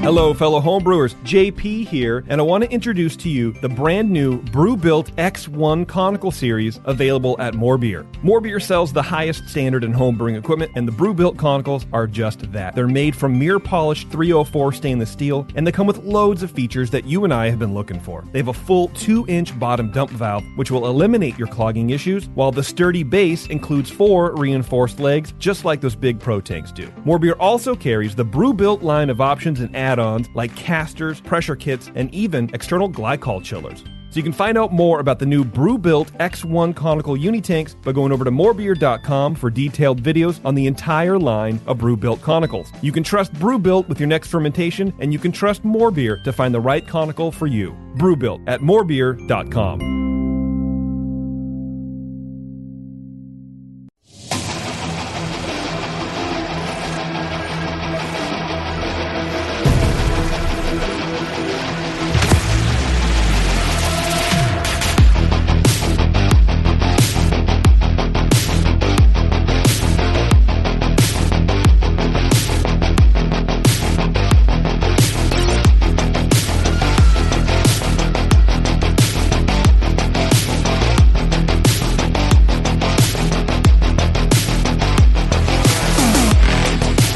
Hello, fellow homebrewers. JP here, and I want to introduce to you the brand new Brew-Built X1 Conical Series available at More Beer. More Beer sells the highest standard in homebrewing equipment, and the Brew-Built Conicals are just that. They're made from mirror-polished 304 stainless steel, and they come with loads of features that you and I have been looking for. They have a full 2-inch bottom dump valve, which will eliminate your clogging issues, while the sturdy base includes 4 reinforced legs, just like those big Pro tanks do. More Beer also carries the Brew-Built line of options and add-ons like casters, pressure kits, and even external glycol chillers. So you can find out more about the new Brew-Built X1 Conical Unitanks by going over to morebeer.com for detailed videos on the entire line of Brew-Built Conicals. You can trust Brew-Built with your next fermentation, and you can trust More Beer to find the right conical for you. Brew-Built at morebeer.com.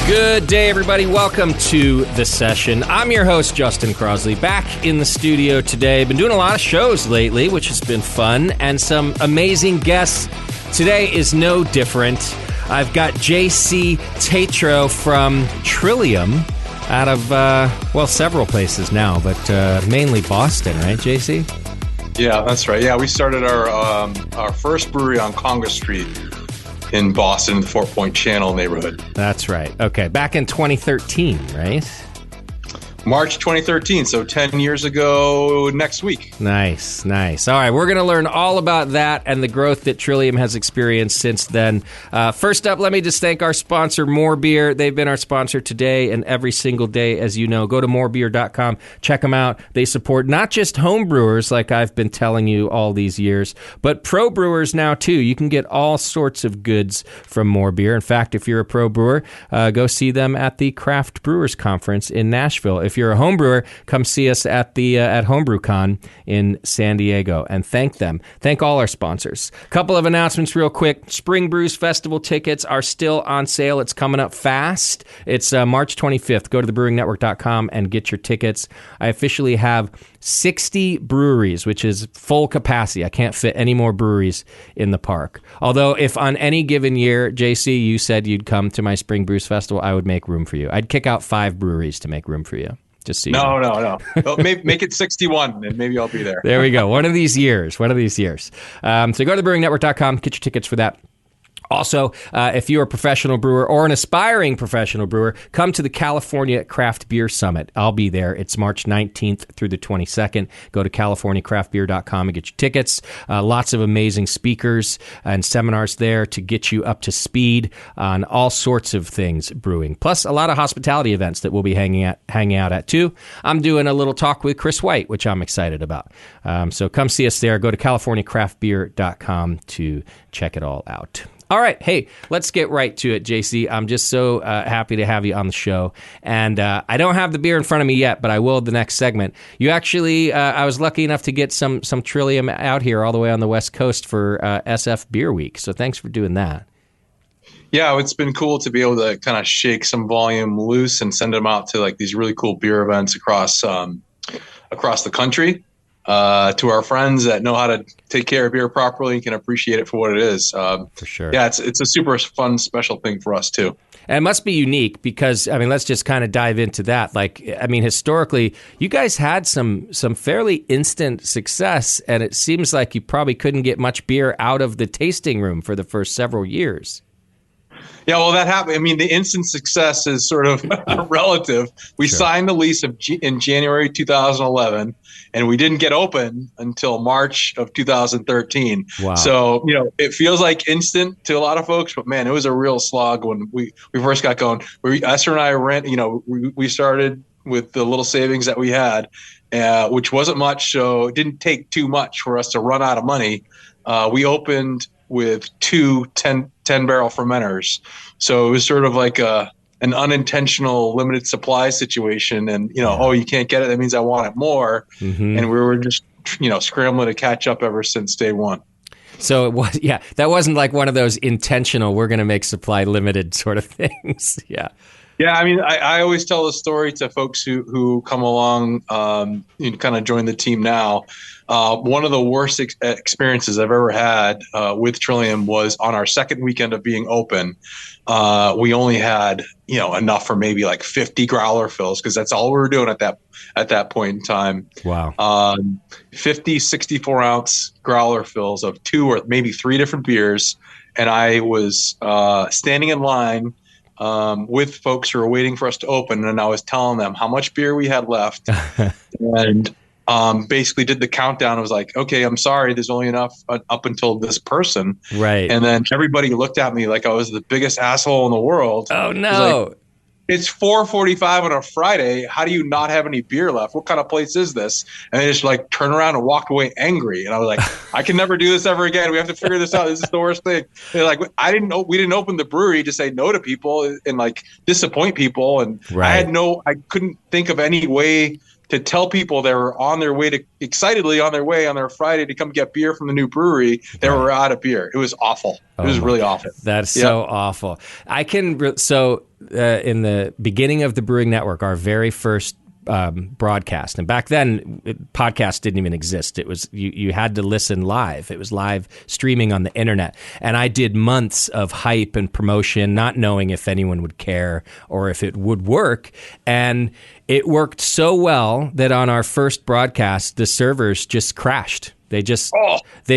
Good day, everybody. Welcome to The Session. I'm your host, Justin Crosley, back in the studio today. Been doing a lot of shows lately, which has been fun, and some amazing guests. Today is no different. I've got JC Tatro from Trillium out of, several places now, but mainly Boston, right, JC? Yeah, that's right. Yeah, we started our first brewery on Congress Street in Boston, in the Fort Point Channel neighborhood. That's right. Okay, back in 2013, right? March 2013, so 10 years ago next week. Nice. All right, we're going to learn all about that and the growth that Trillium has experienced since then. First up, let me just thank our sponsor, More Beer. They've been our sponsor today and every single day, as you know. Go to morebeer.com, check them out. They support not just home brewers, like I've been telling you all these years, but pro brewers now, too. You can get all sorts of goods from More Beer. In fact, if you're a pro brewer, go see them at the Craft Brewers Conference in Nashville. If you're a home brewer, come see us at the at HomebrewCon in San Diego, and thank them. Thank all our sponsors. Couple of announcements real quick. Spring Brews Festival tickets are still on sale. It's coming up fast. It's March 25th. Go to thebrewingnetwork.com and get your tickets. I officially have 60 breweries, which is full capacity. I can't fit any more breweries in the park. Although if on any given year, JC, you said you'd come to my Spring Brews Festival, I would make room for you. I'd kick out 5 breweries to make room for you. Just so you know. No. Well, make it 61, and maybe I'll be there. There we go. One of these years. So go to thebrewingnetwork.com, get your tickets for that. Also, if you're a professional brewer or an aspiring professional brewer, come to the California Craft Beer Summit. I'll be there. It's March 19th through the 22nd. Go to californiacraftbeer.com and get your tickets. Lots of amazing speakers and seminars there to get you up to speed on all sorts of things brewing. Plus, a lot of hospitality events that we'll be hanging out at, too. I'm doing a little talk with Chris White, which I'm excited about. So come see us there. Go to californiacraftbeer.com to check it all out. All right. Hey, let's get right to it, JC. I'm just so happy to have you on the show. And I don't have the beer in front of me yet, but I will the next segment. You actually, I was lucky enough to get some Trillium out here all the way on the West Coast for SF Beer Week. So thanks for doing that. Yeah, it's been cool to be able to kind of shake some volume loose and send them out to like these really cool beer events across the country. To our friends that know how to take care of beer properly and can appreciate it for what it is. For sure. Yeah, it's a super fun, special thing for us, too. And it must be unique because, I mean, let's just kind of dive into that. Like, I mean, historically, you guys had some fairly instant success, and it seems like you probably couldn't get much beer out of the tasting room for the first several years. Yeah, well, that happened. I mean, the instant success is sort of relative. We signed the lease in January 2011, and we didn't get open until March of 2013. Wow. So, it feels like instant to a lot of folks, but man, it was a real slog when we first got going. Esther and I we started with the little savings that we had, which wasn't much, so it didn't take too much for us to run out of money. We opened with 2 10-barrel fermenters. So it was sort of like a an unintentional limited supply situation, and oh, you can't get it, that means I want it more. And we were just scrambling to catch up ever since day one. So it was, that wasn't like one of those intentional, we're going to make supply limited sort of things. Yeah. I mean, I always tell the story to folks who come along, kind of join the team now. One of the worst experiences I've ever had with Trillium was on our second weekend of being open. We only had enough for maybe like 50 growler fills, because that's all we were doing at that point in time. Wow. 50 64 ounce growler fills of 2 or maybe 3 different beers, and I was standing in line with folks who were waiting for us to open, and I was telling them how much beer we had left, and basically did the countdown. I was like, okay, I'm sorry, there's only enough up until this person. Right. And then everybody looked at me like I was the biggest asshole in the world. Oh, no. Like, it's 4:45 on a Friday. How do you not have any beer left? What kind of place is this? And they just like turned around and walked away angry. And I was like, I can never do this ever again. We have to figure this out. This is the worst thing. They're like, we didn't open the brewery to say no to people and like disappoint people. And right. I couldn't think of any way to tell people they were excitedly on their way on their Friday to come get beer from the new brewery. They were out of beer. It was awful. It was really awful. That's so awful. In the beginning of the Brewing Network, our very first broadcast, and back then podcasts didn't even exist. It was you had to listen live. It was live streaming on the internet, and I did months of hype and promotion, not knowing if anyone would care or if it would work. And it worked so well that on our first broadcast, the servers just crashed. They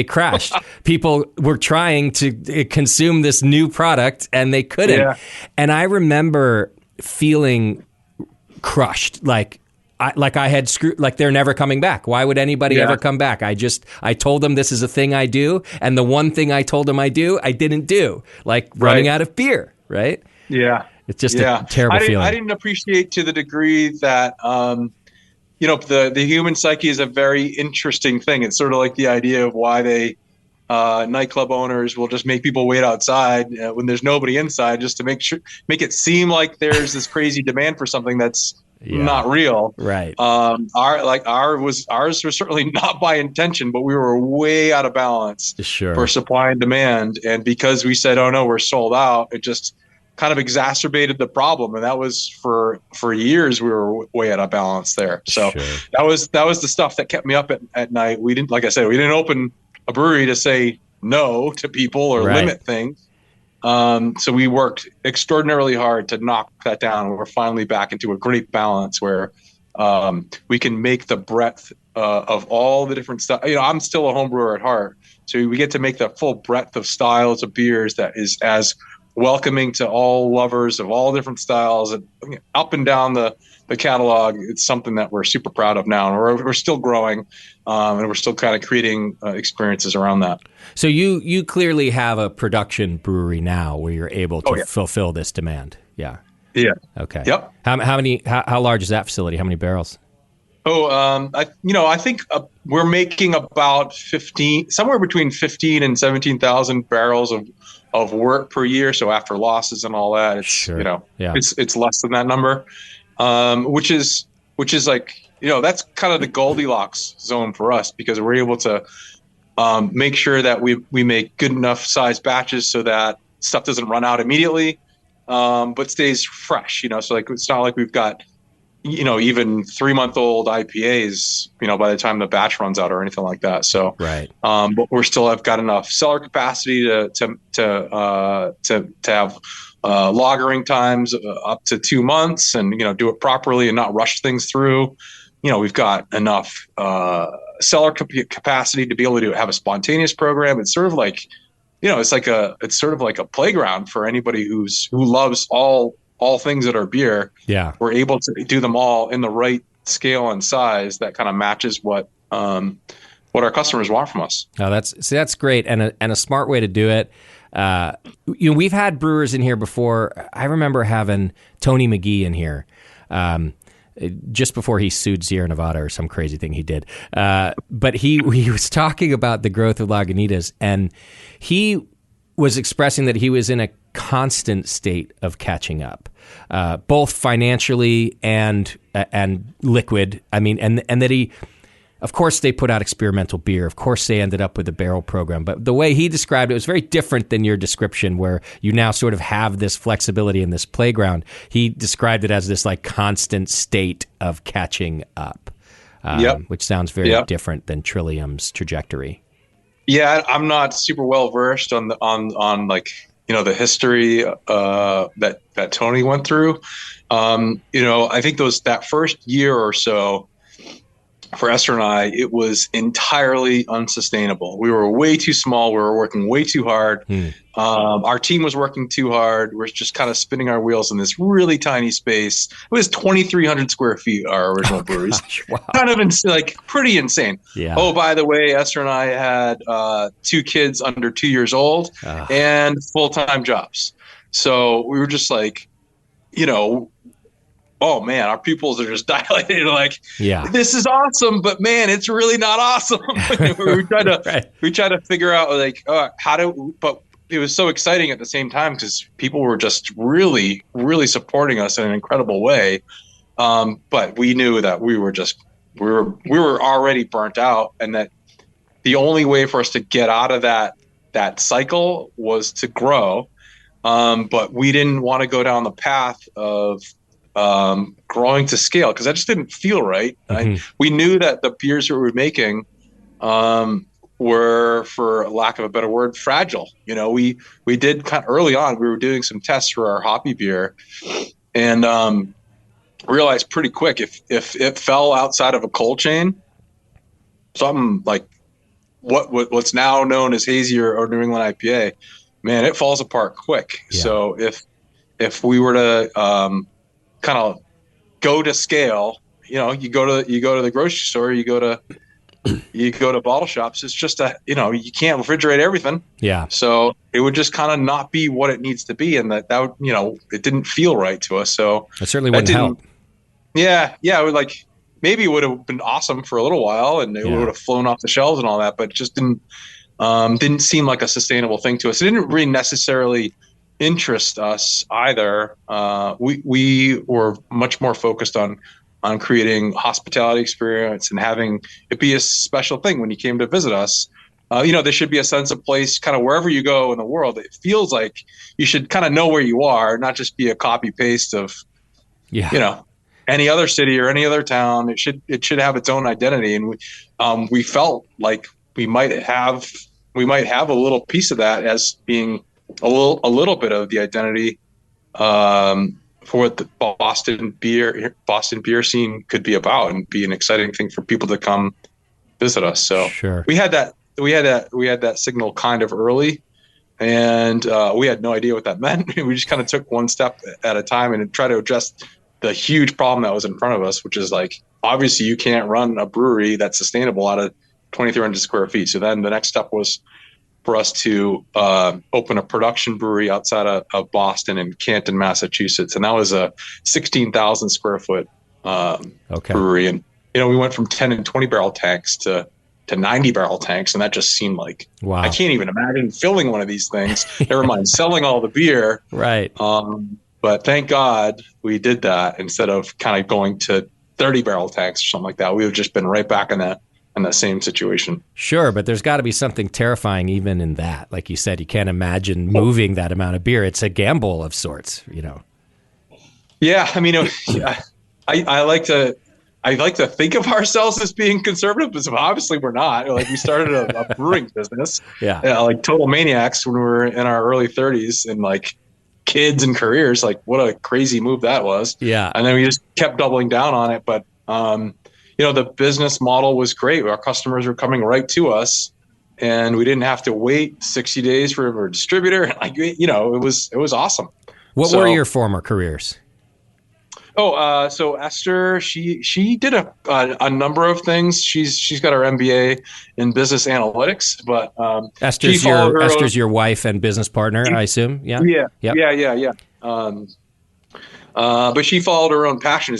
crashed. People were trying to consume this new product and they couldn't. Yeah. And I remember feeling crushed, like I had screwed, like they're never coming back. Why would anybody ever come back? I told them this is a thing I do, and the one thing I told them I do, I didn't do, like running out of beer, right? Yeah. It's just a terrible feeling. I didn't appreciate to the degree that, the human psyche is a very interesting thing. It's sort of like the idea of why they nightclub owners will just make people wait outside when there's nobody inside, just to make it seem like there's this crazy demand for something that's not real. Right. Ours was certainly not by intention, but we were way out of balance for supply and demand. And because we said, oh no, we're sold out, it just kind of exacerbated the problem. And that was for years, we were way out of balance there. So that was the stuff that kept me up at night. We didn't, like I said, we didn't open a brewery to say no to people or limit things. So we worked extraordinarily hard to knock that down. We're finally back into a great balance where we can make the breadth of all the different stuff. I'm still a home brewer at heart, so we get to make the full breadth of styles of beers that is as welcoming to all lovers of all different styles, and up and down the catalog. It's something that we're super proud of now, and we're still growing, and we're still kind of creating experiences around that. So you clearly have a production brewery now where you're able to fulfill this demand. Yeah. Okay. Yep. How large is that facility? How many barrels? I think we're making about somewhere between 15 and 17,000 barrels of wort per year. So after losses and all that, it's it's less than that number, which is like, that's kind of the Goldilocks zone for us, because we're able to make sure that we make good enough size batches so that stuff doesn't run out immediately, but stays fresh. So like, it's not like we've got even 3-month-old IPAs, by the time the batch runs out or anything like that. So, but we're still have got enough cellar capacity to have lagering times up to 2 months, and do it properly and not rush things through. We've got enough cellar capacity to be able to have a spontaneous program. It's sort of like, it's sort of like a playground for anybody who loves all things that are beer. Yeah, we're able to do them all in the right scale and size that kind of matches what our customers want from us. Oh, that's great, and a smart way to do it. We've had brewers in here before. I remember having Tony McGee in here just before he sued Sierra Nevada or some crazy thing he did. But he was talking about the growth of Lagunitas, and he was expressing that he was in a constant state of catching up, both financially and liquid. I mean, and that he, of course, they put out experimental beer. Of course, they ended up with a barrel program. But the way he described it was very different than your description, where you now sort of have this flexibility in this playground. He described it as this like constant state of catching up, which sounds very different than Trillium's trajectory. Yeah, I'm not super well versed on like, you know, the history that Tony went through. You know, I think that first year or so for Esther and I, it was entirely unsustainable. We were way too small. We were working way too hard. Our team was working too hard. We're just kind of spinning our wheels in this really tiny space. It was 2,300 square feet, our original breweries. Wow. Kind of like pretty insane. Yeah. Oh, by the way, Esther and I had 2 kids under 2 years old and full-time jobs. So we were just like, you know, oh man, our pupils are just dilated. Like, this is awesome, but man, it's really not awesome. we tried to figure out like but it was so exciting at the same time because people were just really, really supporting us in an incredible way. But we knew that we were already burnt out, and that the only way for us to get out of that cycle was to grow. But we didn't want to go down the path of growing to scale because that just didn't feel right. We knew that the beers that we were making were, for lack of a better word, fragile. You know, we did kind of early on, we were doing some tests for our hoppy beer and realized pretty quick if it fell outside of a cold chain, something like what's now known as hazy or New England IPA, man, it falls apart quick. So if we were to kind of go to scale, you know, you go to the grocery store, you go to bottle shops. It's just you can't refrigerate everything. Yeah. So it would just kind of not be what it needs to be, and that would, you know, it didn't feel right to us. So it certainly wouldn't help. Yeah. It would, like, maybe it would have been awesome for a little while, and it would have flown off the shelves and all that, but it just didn't seem like a sustainable thing to us. It didn't really necessarily interest us either. We were much more focused on creating hospitality experience and having it be a special thing when you came to visit us. You know, there should be a sense of place kind of wherever you go in the world. It feels like you should kind of know where you are, not just be a copy paste of, you know, any other city or any other town. It should have its own identity. And we felt like we might have a little piece of that as being a little bit of the identity for what the Boston beer scene could be about, and be an exciting thing for people to come visit us. So we had that signal kind of early, and we had no idea what that meant. We just kind of took one step at a time and tried to address the huge problem that was in front of us, which is like, obviously you can't run a brewery that's sustainable out of 2,300 square feet. So then the next step was for us to open a production brewery outside of Boston in Canton, Massachusetts. And that was a 16,000 square foot brewery. And, you know, we went from 10 and 20 barrel tanks to 90 barrel tanks. And that just seemed like, wow, I can't even imagine filling one of these things, never mind selling all the beer. Right. But thank God we did that instead of kind of going to 30 barrel tanks or something like that. We would have just been right back in that same situation. Sure, but there's got to be something terrifying even in that. Like you said, you can't imagine moving that amount of beer. It's a gamble of sorts, you know. Yeah, I mean, I like to think of ourselves as being conservative, but obviously we're not. Like, we started a brewing business, like total maniacs when we were in our early 30s, and like kids and careers. Like, what a crazy move that was. Yeah, and then we just kept doubling down on it, but. You know, the business model was great. Our customers were coming right to us, and we didn't have to wait 60 days for a distributor. Like, you know, it was awesome. What were your former careers? So Esther, she did a number of things. She's got her MBA in business analytics, but Esther's your wife and business partner, I assume. Yeah. Yeah. But she followed her own passion.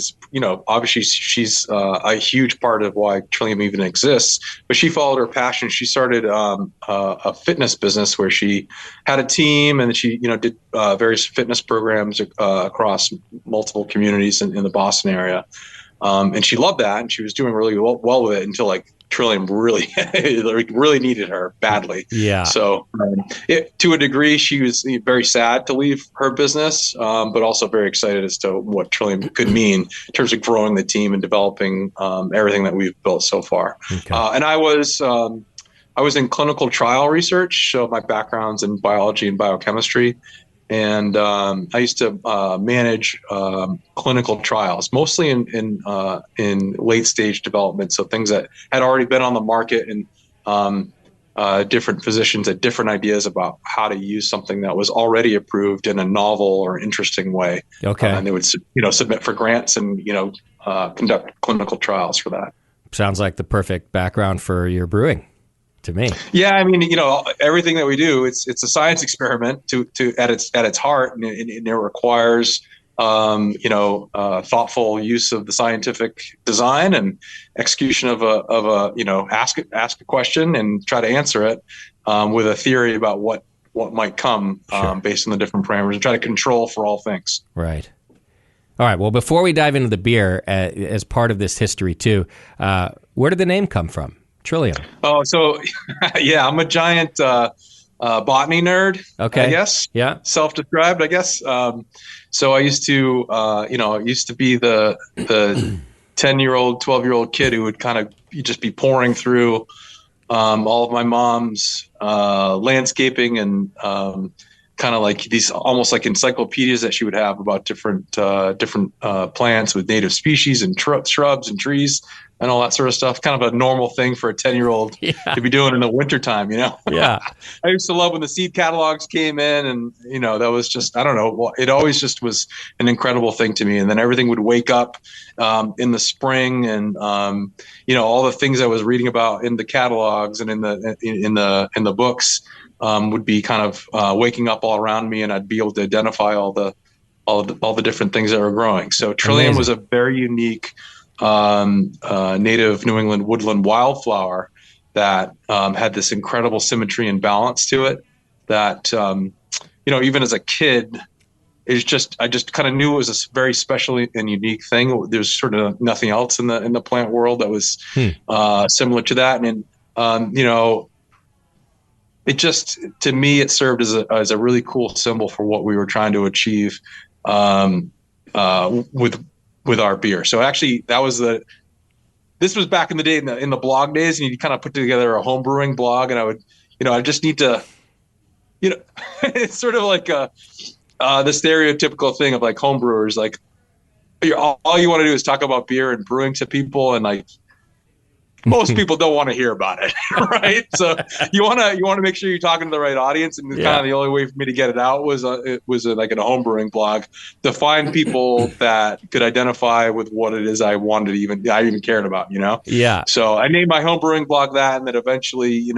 Obviously she's a huge part of why Trillium even exists. But she followed her passion. She started a fitness business where she had a team, and she did various fitness programs across multiple communities in the Boston area. And she loved that, and she was doing really well with it until like Trillium really really needed her badly. Yeah. So to a degree, she was very sad to leave her business, but also very excited as to what Trillium could mean in terms of growing the team and developing everything that we've built so far. Okay. And I was in clinical trial research, so my background's in biology and biochemistry. And I used to manage clinical trials, mostly in late stage development. So things that had already been on the market, and different physicians had different ideas about how to use something that was already approved in a novel or interesting way. Okay. And they would submit for grants and conduct clinical trials for that. Sounds like the perfect background for your brewing to me. Yeah, I mean, everything that we do, it's a science experiment at its heart, and it requires thoughtful use of the scientific design and execution of ask a question and try to answer it with a theory about what might come based on the different parameters, and try to control for all things. Right. All right. Well, before we dive into the beer, as part of this history too, where did the name come from? Trillium. Oh, so yeah, I'm a giant botany nerd. Okay. I guess. Yeah. Self-described, I guess. So I used to, be the 10-year-old, 12-year-old kid who would kind of just be pouring through all of my mom's landscaping and kind of like these almost like encyclopedias that she would have about different plants with native species and shrubs and trees and all that sort of stuff. Kind of a normal thing for a 10-year-old to be doing in the wintertime, Yeah. I used to love when the seed catalogs came in, and, that was just, I don't know, it always just was an incredible thing to me. And then everything would wake up in the spring, and, all the things I was reading about in the catalogs and in the books would be kind of waking up all around me, and I'd be able to identify all the different things that were growing. So Trillium was a very unique native New England woodland wildflower that had this incredible symmetry and balance to it that, even as a kid, I just kind of knew it was a very special and unique thing. There's sort of nothing else in the plant world that was similar to that. And, it just, to me, it served as a really cool symbol for what we were trying to achieve with our beer. So actually, this was back in the day in the blog days, and you kind of put together a home brewing blog, and I just need to, it's sort of like the stereotypical thing of like home brewers, like all you want to do is talk about beer and brewing to people, and like most people don't want to hear about it, right? So you want to make sure you're talking to the right audience, and kind of the only way for me to get it out was like in a home brewing blog to find people that could identify with what it is I even cared about, Yeah. So I named my home brewing blog that, and then eventually,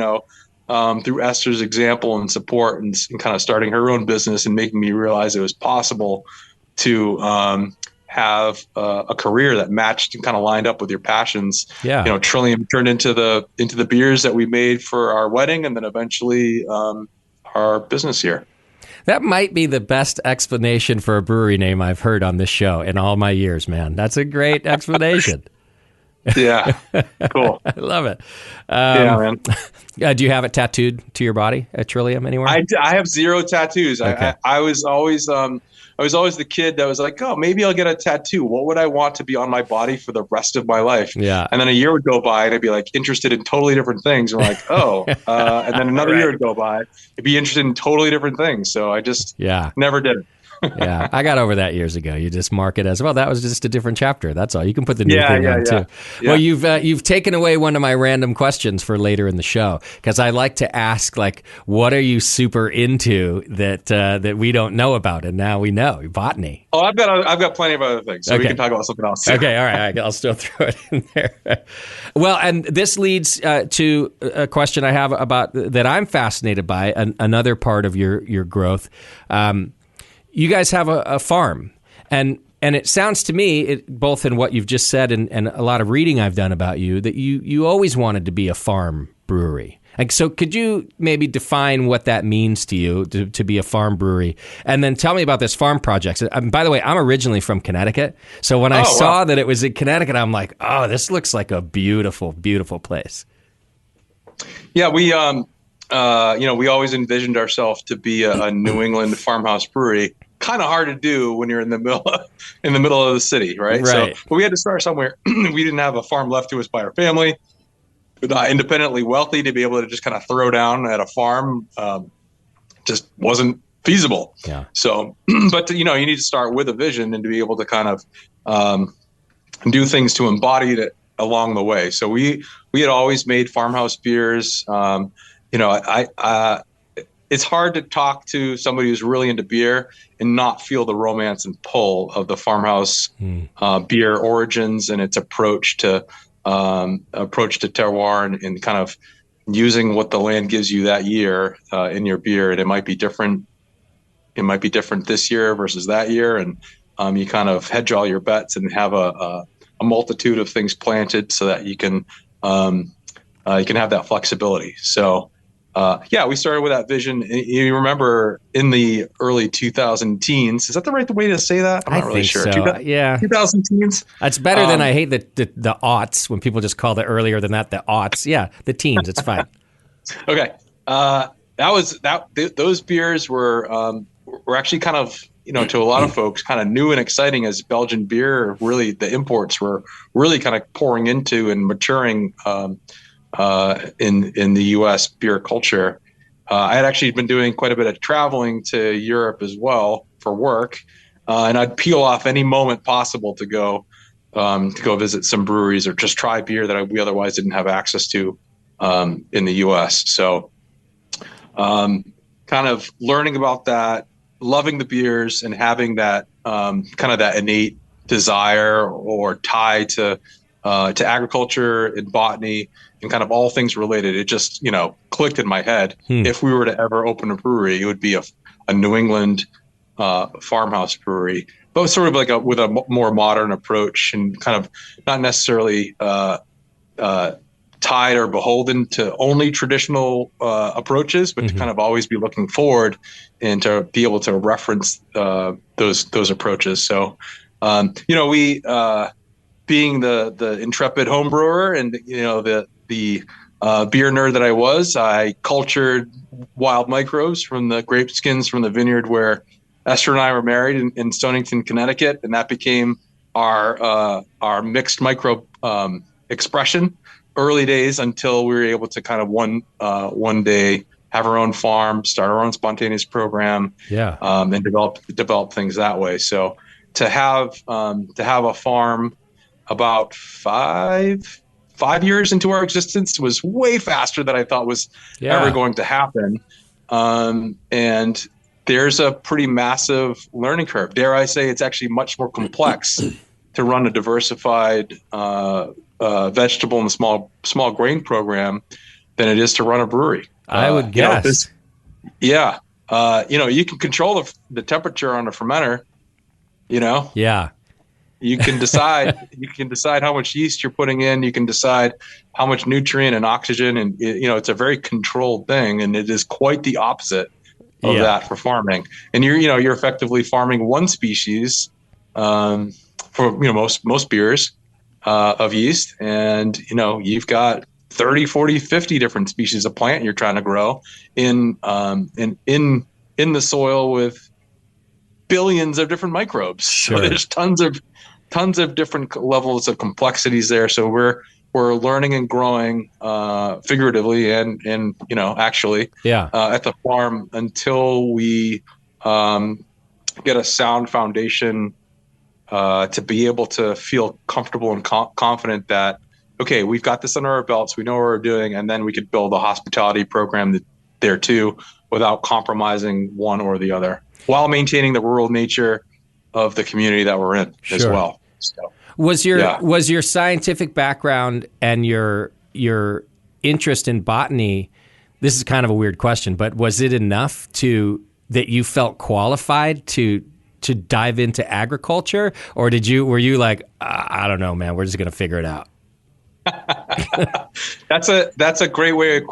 through Esther's example and support and kind of starting her own business and making me realize it was possible to have a career that matched and kind of lined up with your passions. Yeah. Trillium turned into the beers that we made for our wedding, and then eventually our business here. That might be the best explanation for a brewery name I've heard on this show in all my years, man. That's a great explanation. Yeah. Cool. I love it. Yeah, man. Do you have it tattooed to your body at Trillium anywhere? I have zero tattoos. Okay. I was always the kid that was like, oh, maybe I'll get a tattoo. What would I want to be on my body for the rest of my life? Yeah. And then a year would go by, and I'd be like interested in totally different things. And we're like, oh, and then another year would go by, I'd be interested in totally different things. So I just never did it. Yeah, I got over that years ago. You just mark it as, well, that was just a different chapter. That's all. You can put the new thing on too. Yeah. Well, you've taken away one of my random questions for later in the show, because I like to ask, like, what are you super into that we don't know about, and now we know? Botany. Oh, I've got plenty of other things, so we can talk about something else. Okay, all right. I'll still throw it in there. Well, and this leads to a question I have about that I'm fascinated by, another part of your growth. You guys have a farm, and And it sounds to me, both in what you've just said and a lot of reading I've done about you, that you always wanted to be a farm brewery. Like, so could you maybe define what that means to you, to be a farm brewery? And then tell me about this farm project. By the way, I'm originally from Connecticut. So when I saw that it was in Connecticut, I'm like, oh, this looks like a beautiful, beautiful place. Yeah, we always envisioned ourselves to be a New England farmhouse brewery. Kind of hard to do when you're in the middle of the city, right? So, but we had to start somewhere. We didn't have a farm left to us by our family. Not independently wealthy to be able to just kind of throw down at a farm, just wasn't feasible. Yeah. So, but you need to start with a vision and to be able to kind of do things to embody it along the way. So we had always made farmhouse beers. It's hard to talk to somebody who's really into beer and not feel the romance and pull of the farmhouse beer origins and its approach to terroir and kind of using what the land gives you that year in your beer. And it might be different. It might be different this year versus that year. And you kind of hedge all your bets and have a multitude of things planted so that you can have that flexibility. So, we started with that vision. You remember in the early 2000 teens, is that the right way to say that? I'm not really sure. So. Yeah. 2000 teens. That's better than I hate the aughts when people just call it earlier than that, the aughts. Yeah. The teens. It's fine. Okay. Those beers were actually kind of, to a lot of folks kind of new and exciting as Belgian beer. Really, the imports were really kind of pouring into and maturing, in the U.S. beer culture. I had actually been doing quite a bit of traveling to Europe as well for work, and I'd peel off any moment possible to go visit some breweries or just try beer that we otherwise didn't have access to in the U.S. So, kind of learning about that, loving the beers, and having that kind of that innate desire or tie to agriculture and botany and kind of all things related. It just, clicked in my head. If we were to ever open a brewery, it would be a New England farmhouse brewery, but sort of like with a more modern approach and kind of not necessarily tied or beholden to only traditional approaches, but to kind of always be looking forward and to be able to reference those approaches. So, we being the intrepid home brewer and the beer nerd that I was, I cultured wild microbes from the grape skins from the vineyard where Esther and I were married in Stonington, Connecticut, and that became our mixed microbe expression. Early days until we were able to kind of one day have our own farm, start our own spontaneous program, and develop things that way. So to have a farm about five years into our existence was way faster than I thought was ever going to happen. And there's a pretty massive learning curve. Dare I say it's actually much more complex to run a diversified vegetable and small grain program than it is to run a brewery. I would guess. You can control the temperature on a fermenter, Yeah. You can decide how much yeast you're putting in. You can decide how much nutrient and oxygen, and it's a very controlled thing, and it is quite the opposite of that for farming. And you're effectively farming one species for most beers of yeast, and you've got 30, 40, 50 different species of plant you're trying to grow in the soil with billions of different microbes. Sure. So there's tons of different levels of complexities there. So we're learning and growing figuratively and actually at the farm until we get a sound foundation to be able to feel comfortable and confident that, okay, we've got this under our belts, we know what we're doing, and then we could build a hospitality program there too without compromising one or the other, while maintaining the rural nature of the community that we're in as well. So, was your scientific background and your interest in botany, this is kind of a weird question, but was it enough that you felt qualified to to dive into agriculture, or were you like, I don't know, man, we're just going to figure it out? That's a great way of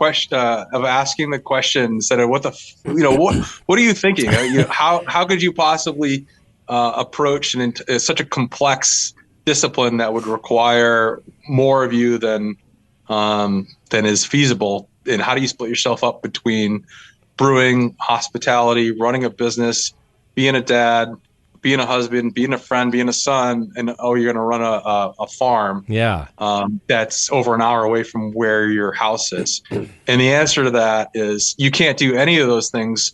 asking the question instead of what are you thinking? How could you possibly approach such a complex discipline that would require more of you than is feasible? And how do you split yourself up between brewing, hospitality, running a business, being a dad, being a husband, being a friend, being a son, and you're going to run a farm that's over an hour away from where your house is? And the answer to that is you can't do any of those things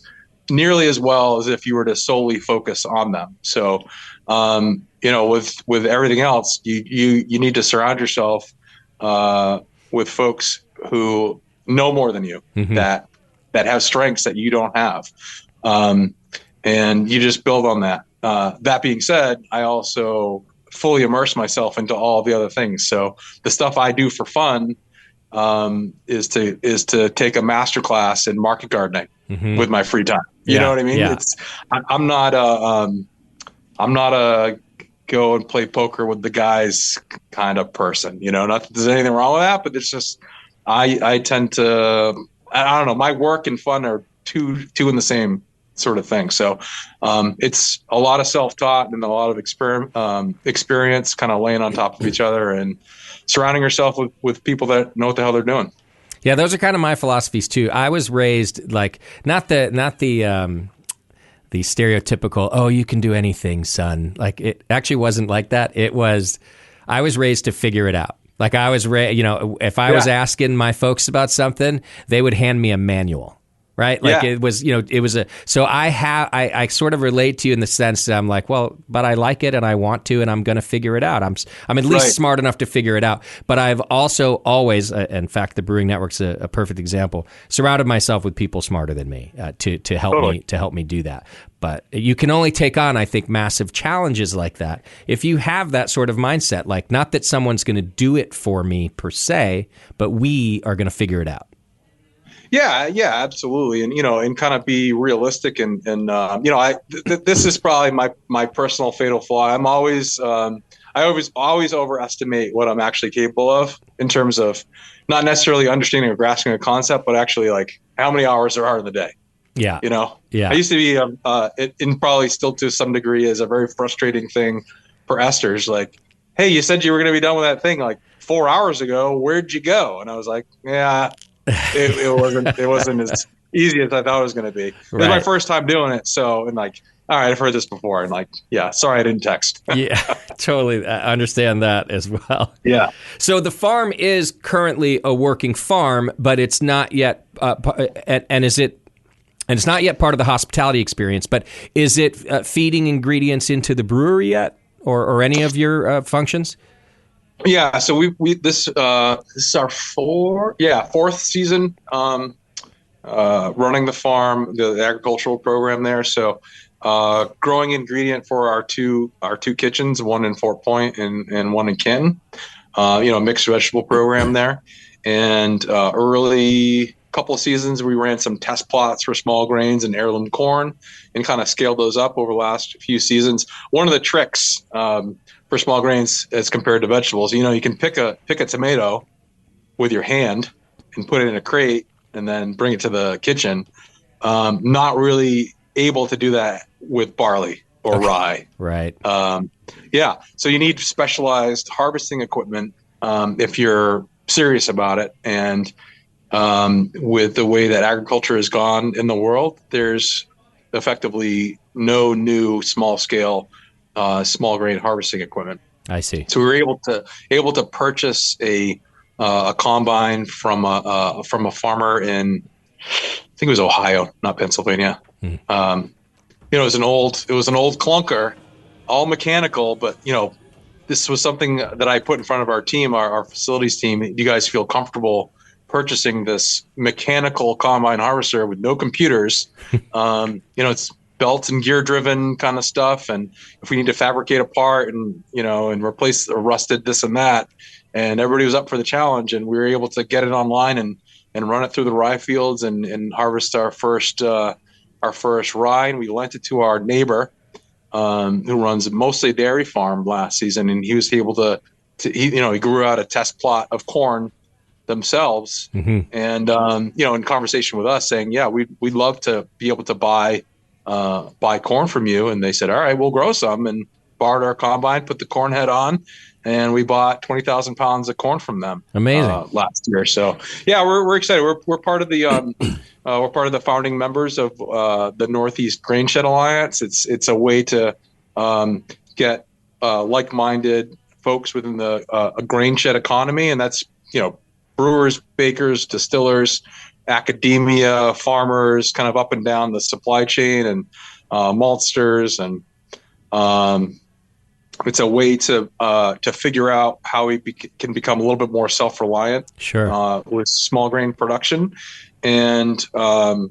nearly as well as if you were to solely focus on them. So, with everything else, you need to surround yourself with folks who know more than you, that have strengths that you don't have, and you just build on that. That being said, I also fully immerse myself into all the other things. So the stuff I do for fun is to take a master class in market gardening with my free time. You know what I mean? Yeah. I'm not a go and play poker with the guys kind of person. Not that there's anything wrong with that, but it's just I tend to, I don't know, my work and fun are two in the same sort of thing. So it's a lot of self-taught and a lot of experience kind of laying on top of each other and surrounding yourself with people that know what the hell they're doing. Yeah, those are kind of my philosophies too. I was raised like not the stereotypical, oh, you can do anything, son. Like, it actually wasn't like that. I was raised to figure it out. Like, I was if I was asking my folks about something, they would hand me a manual. Right? Like so I sort of relate to you in the sense that I'm like, well, but I like it and I want to, and I'm going to figure it out. I'm at least smart enough to figure it out. But I've also always, in fact, the Brewing Network's a perfect example, surrounded myself with people smarter than me to help me do that. But you can only take on, I think, massive challenges like that if you have that sort of mindset. Like, not that someone's going to do it for me per se, but we are going to figure it out. Yeah, absolutely. And kind of be realistic this is probably my personal fatal flaw. I always overestimate what I'm actually capable of in terms of not necessarily understanding or grasping a concept, but actually like how many hours there are in the day. Yeah. I used to be, and probably still to some degree is a very frustrating thing for esters. Like, hey, you said you were going to be done with that thing like 4 hours ago. Where'd you go? And I was like, yeah. It wasn't as easy as I thought it was going to be. It was my first time doing it, all right, I've heard this before, and sorry I didn't text. Yeah, totally. I understand that as well. Yeah. So the farm is currently a working farm, but it's not yet, and it's not yet part of the hospitality experience. But is it feeding ingredients into the brewery yet, or any of your functions? Yeah, so this is our fourth season running the farm, the agricultural program there. So growing ingredient for our two kitchens, one in Fort Point and one in Canton. Mixed vegetable program there. And early couple of seasons we ran some test plots for small grains and heirloom corn and kind of scaled those up over the last few seasons. One of the tricks for small grains as compared to vegetables, you can pick a tomato with your hand and put it in a crate and then bring it to the kitchen. Not really able to do that with barley or rye. Right. So you need specialized harvesting equipment if you're serious about it. And with the way that agriculture has gone in the world, there's effectively no new small scale small grain harvesting equipment. I see. So we were able to purchase a combine from a farmer in, I think it was Ohio, not Pennsylvania. It was an old clunker, all mechanical, but this was something that I put in front of our team, our facilities team. Do you guys feel comfortable purchasing this mechanical combine harvester with no computers? It's belt and gear driven kind of stuff. And if we need to fabricate a part and replace the rusted this and that, and everybody was up for the challenge, and we were able to get it online and run it through the rye fields and harvest our first rye. And we lent it to our neighbor who runs mostly a dairy farm last season, and he was able to he grew out a test plot of corn themselves, and in conversation with us, saying, yeah, we'd love to be able to buy corn from you, and they said, all right, we'll grow some, and borrowed our combine, put the corn head on, and we bought 20,000 pounds of corn from them. Amazing. Last year. So yeah, we're excited. We're part of the we're part of the founding members of the Northeast Grain Shed Alliance. It's a way to get like-minded folks within the a grain shed economy, and that's brewers, bakers, distillers, academia, farmers, kind of up and down the supply chain, and maltsters, and it's a way to figure out how we can become a little bit more self-reliant, with small grain production, and do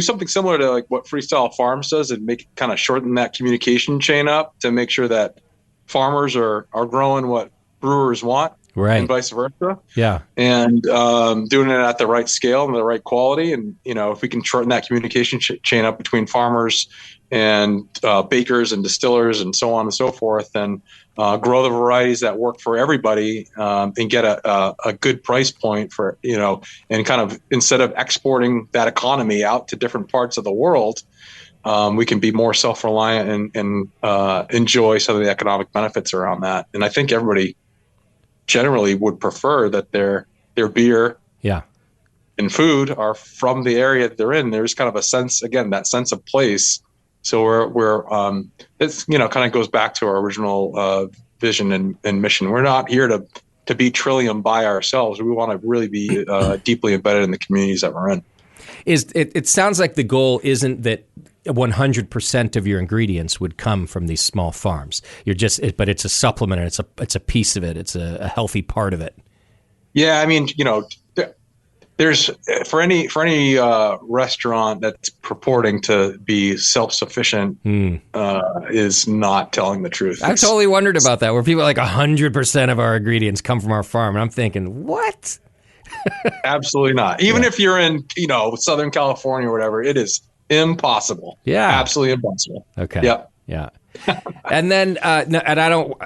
something similar to like what Freestyle Farms does, and kind of shorten that communication chain up to make sure that farmers are growing what brewers want, right, and vice versa. Yeah, and doing it at the right scale and the right quality, and if we can shorten that communication chain up between farmers and bakers and distillers and so on and so forth, and grow the varieties that work for everybody, and get a good price point for and kind of, instead of exporting that economy out to different parts of the world, we can be more self-reliant and enjoy some of the economic benefits around that. And I think everybody generally would prefer that their beer, and food are from the area that they're in. There's kind of a sense, again, that sense of place. So we're it's kind of goes back to our original vision and mission. We're not here to be Trillium by ourselves. We want to really be deeply embedded in the communities that we're in. It sounds like the goal isn't that 100% of your ingredients would come from these small farms. But it's a supplement, and it's a piece of it. It's a healthy part of it. Yeah, I mean, there's for any restaurant that's purporting to be self-sufficient is not telling the truth. I've totally wondered about that, where people are like 100% of our ingredients come from our farm, and I'm thinking, what? Absolutely not. Even if you're in Southern California or whatever, it is impossible. Yeah, absolutely impossible. Okay. Yep. Yeah. And then, and I don't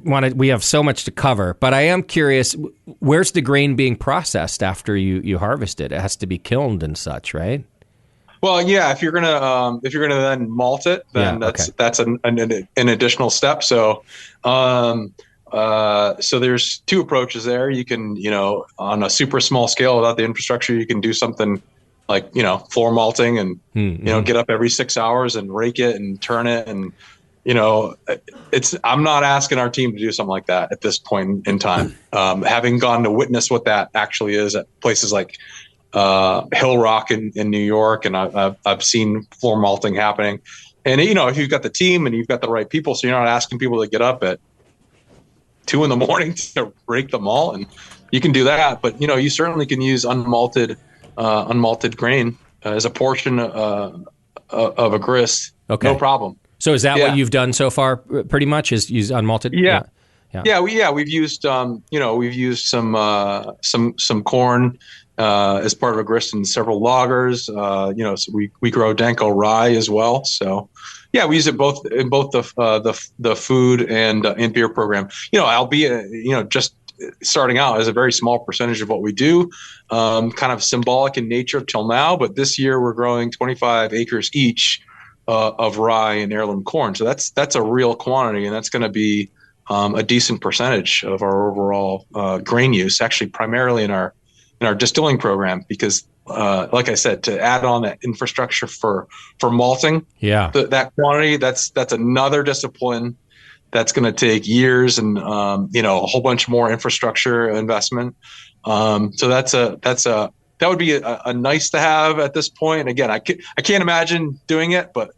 want to, we have so much to cover, but I am curious, where's the grain being processed after you harvest it? It has to be kilned and such, right? Well, yeah, if you're gonna then malt it, then that's an additional step. So, so there's two approaches there. You can, on a super small scale without the infrastructure, you can do something like, floor malting and, get up every 6 hours and rake it and turn it. And, I'm not asking our team to do something like that at this point in time. Having gone to witness what that actually is at places like Hill Rock in New York, and I've seen floor malting happening. And, if you've got the team and you've got the right people, so you're not asking people to get up at 2 a.m. to rake the malt, and you can do that. But, you certainly can use unmalted grain as a portion of a grist. Okay. No problem. So is that what you've done so far? Pretty much is use unmalted. Yeah. We've used some corn as part of a grist in several lagers. So we grow Danko rye as well. So yeah, we use it both in both the food and beer program. Albeit just starting out as a very small percentage of what we do, kind of symbolic in nature till now. But this year we're growing 25 acres each of rye and heirloom corn. So that's a real quantity, and that's going to be a decent percentage of our overall grain use, actually primarily in our distilling program, because like I said, to add on that infrastructure for malting, that quantity, that's another discipline that's going to take years and a whole bunch more infrastructure investment. So that would be a nice to have at this point. Again, I can't imagine doing it, but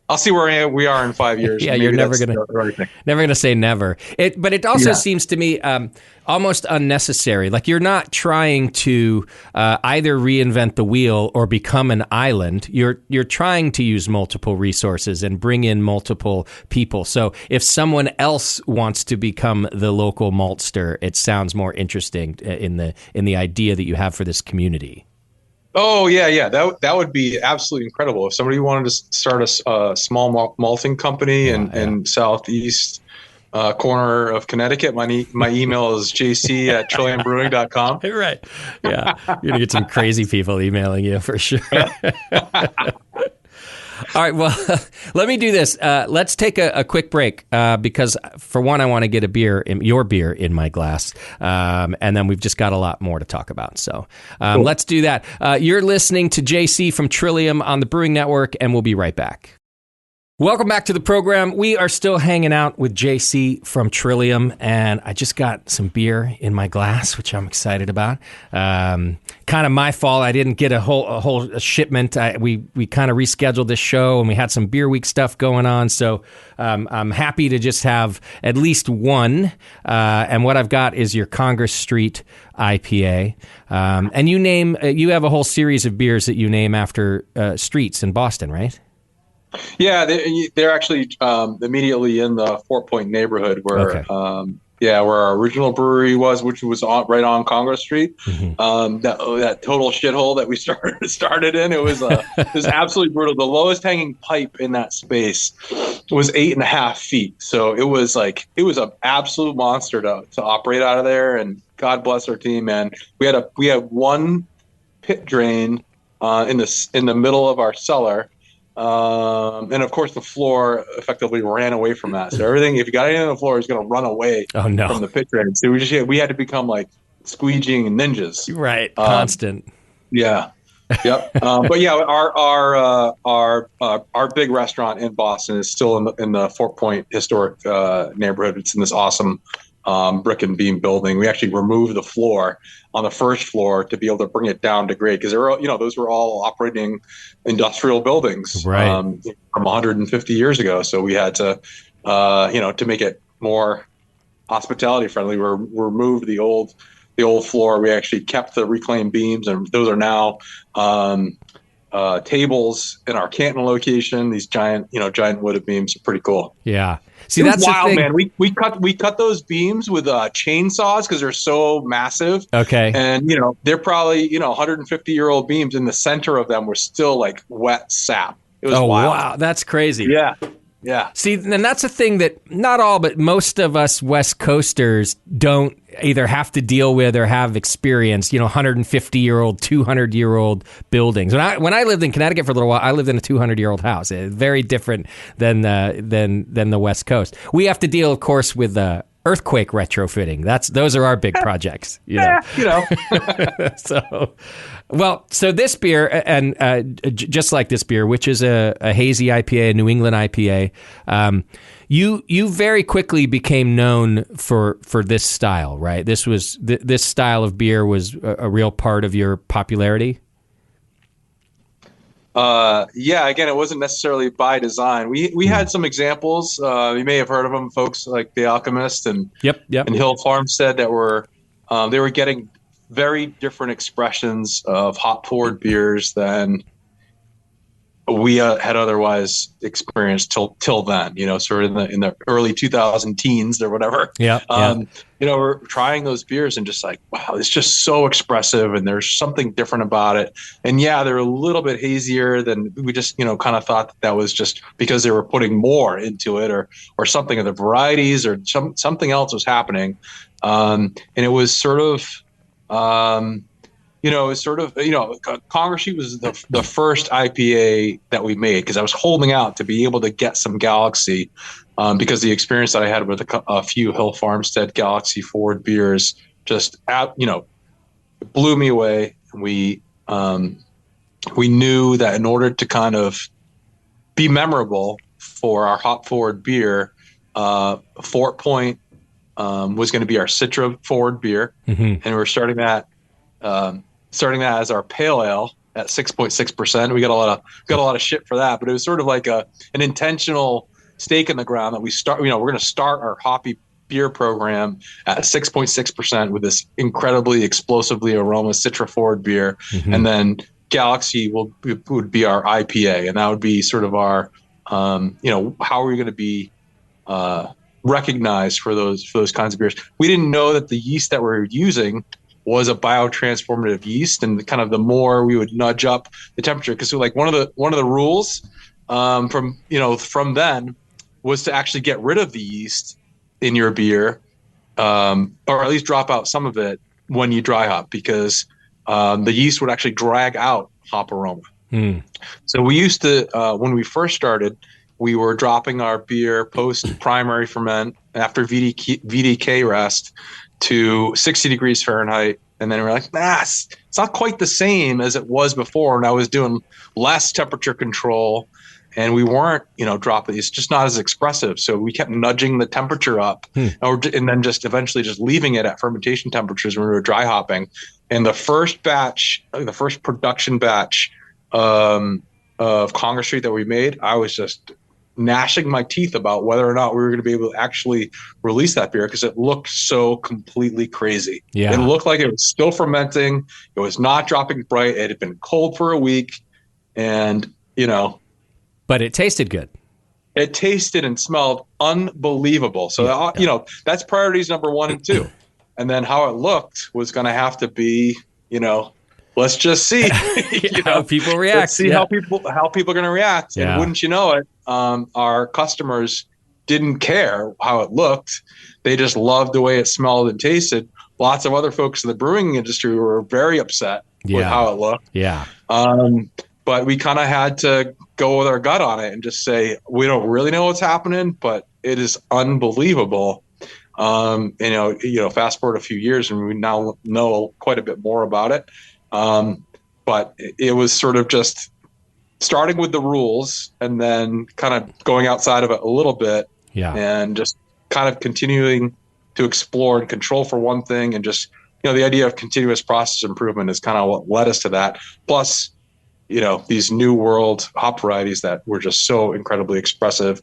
I'll see where we are in 5 years. Yeah, you're never gonna say never. But it also seems to me almost unnecessary. Like, you're not trying to either reinvent the wheel or become an island. You're trying to use multiple resources and bring in multiple people. So if someone else wants to become the local maltster, it sounds more interesting in the idea that you have for this community. Oh yeah. That would be absolutely incredible if somebody wanted to start a small malting company in southeast corner of Connecticut. My email is jc@trilliumbrewing.com. Right. Yeah. You're going to get some crazy people emailing you for sure. All right. Well, let me do this. Let's take a quick break because, for one, I want to get your beer in my glass. And then we've just got a lot more to talk about. So cool. Let's do that. You're listening to JC from Trillium on the Brewing Network, and we'll be right back. Welcome back to the program. We are still hanging out with JC from Trillium, and I just got some beer in my glass, which I'm excited about. Kind of my fault. I didn't get a whole shipment. We kind of rescheduled this show, and we had some Beer Week stuff going on. So I'm happy to just have at least one. And what I've got is your Congress Street IPA. And you have a whole series of beers that you name after streets in Boston, right? Yeah, they're actually immediately in the Fort Point neighborhood where where our original brewery was, which was right on Congress Street. Mm-hmm. That total shithole that we started in, it was absolutely brutal. The lowest hanging pipe in that space was 8.5 feet. So it was an absolute monster to operate out of there. And God bless our team, man. We had one pit drain in the middle of our cellar. And of course, the floor effectively ran away from that. So everything, if you got anything on the floor, is going to run away from the pit drain. So we had to become like squeegeeing ninjas. Right, constant. Yeah, yep. But yeah, our big restaurant in Boston is still in the Fort Point historic neighborhood. It's in this awesome brick and beam building. We actually removed the floor on the first floor to be able to bring it down to grade because those were all operating industrial buildings from 150 years ago. So we had to to make it more hospitality friendly, we removed the old floor. We actually kept the reclaimed beams, and those are now tables in our Canton location. These giant wooded beams are pretty cool. Yeah. See, that's wild, the thing. Man. We cut those beams with chainsaws because they're so massive. Okay. And they're probably 150-year-old beams. In the center of them were still like wet sap. It was wild. Wow, that's crazy. Yeah. Yeah. See, and that's a thing that not all, but most of us West Coasters don't either have to deal with or have experienced, 150-year-old, 200-year-old buildings. When I lived in Connecticut for a little while, I lived in a 200-year-old house. Very different than the West Coast. We have to deal, of course, with earthquake retrofitting. Those are our big projects. So this beer, and just like this beer, which is a hazy IPA, a New England IPA, you very quickly became known for this style, right? This style of beer was a real part of your popularity. Again, it wasn't necessarily by design. We had some examples. You may have heard of them, folks like The Alchemist and Hill Farmstead that were they were getting very different expressions of hop forward beers than we had otherwise experienced till then. Sort of in the early 2000 teens or whatever. We're trying those beers and just like, wow, it's just so expressive and there's something different about it. And yeah, they're a little bit hazier than we just, kind of thought that was just because they were putting more into it or something of the varieties or something else was happening. And it was sort of, Congress Street was the first IPA that we made because I was holding out to be able to get some Galaxy because the experience that I had with a few Hill Farmstead Galaxy forward beers just blew me away. We knew that in order to kind of be memorable for our hop forward beer, Fort Point was going to be our Citra forward beer, and we're starting that as our pale ale at 6.6%. We got a lot of shit for that, but it was sort of like an intentional stake in the ground that we're going to start our hoppy beer program at 6.6% with this incredibly explosively aroma Citra forward beer, and then Galaxy would be our IPA, and that would be sort of our how are we going to be recognized for those kinds of beers. We didn't know that the yeast that we're using was a biotransformative yeast, and kind of the more we would nudge up the temperature, because like one of the rules from then was to actually get rid of the yeast in your beer, or at least drop out some of it when you dry hop, because the yeast would actually drag out hop aroma. So we used to, when we first started, we were dropping our beer post primary ferment after VDK rest to 60 degrees Fahrenheit. And then we're like, it's not quite the same as it was before. And I was doing less temperature control, and we weren't, dropping. It's just not as expressive. So we kept nudging the temperature up, and then just eventually just leaving it at fermentation temperatures when we were dry hopping. And the first production batch of Congress Street that we made, I was just gnashing my teeth about whether or not we were going to be able to actually release that beer, because it looked so completely crazy. Yeah. It looked like it was still fermenting. It was not dropping bright. It had been cold for a week, and but it tasted good. It tasted and smelled unbelievable. So that's priorities number 1 and 2. And then how it looked was going to have to be, let's just see how people react. Let's see how people are going to react. And wouldn't you know it, our customers didn't care how it looked. They just loved the way it smelled and tasted. Lots of other folks in the brewing industry were very upset with how it looked. Yeah. But we kind of had to go with our gut on it and just say, we don't really know what's happening, but it is unbelievable. Fast forward a few years and we now know quite a bit more about it. But it was sort of just starting with the rules and then kind of going outside of it a little bit, and just kind of continuing to explore and control for one thing. And just, the idea of continuous process improvement is kind of what led us to that. Plus, these new world hop varieties that were just so incredibly expressive,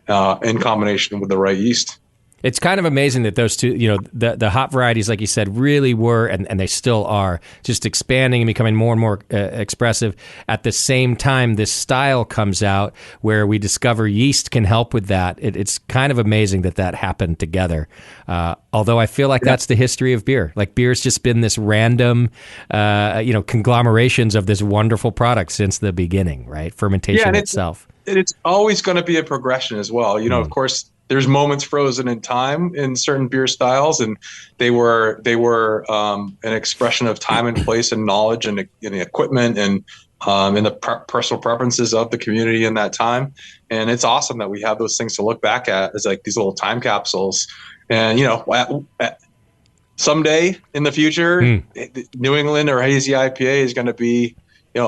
in combination with the right yeast. It's kind of amazing that those two, the hop varieties, like you said, really were, and they still are, just expanding and becoming more and more expressive. At the same time, this style comes out where we discover yeast can help with that. It's kind of amazing that happened together. Although I feel like that's the history of beer. Like beer's just been this random, conglomerations of this wonderful product since the beginning, right? Fermentation itself. It's always going to be a progression as well. Of course, there's moments frozen in time in certain beer styles, and they were an expression of time and place and knowledge and the equipment and in the personal preferences of the community in that time. And it's awesome that we have those things to look back at as like these little time capsules. And someday in the future, New England or hazy IPA is going to be, that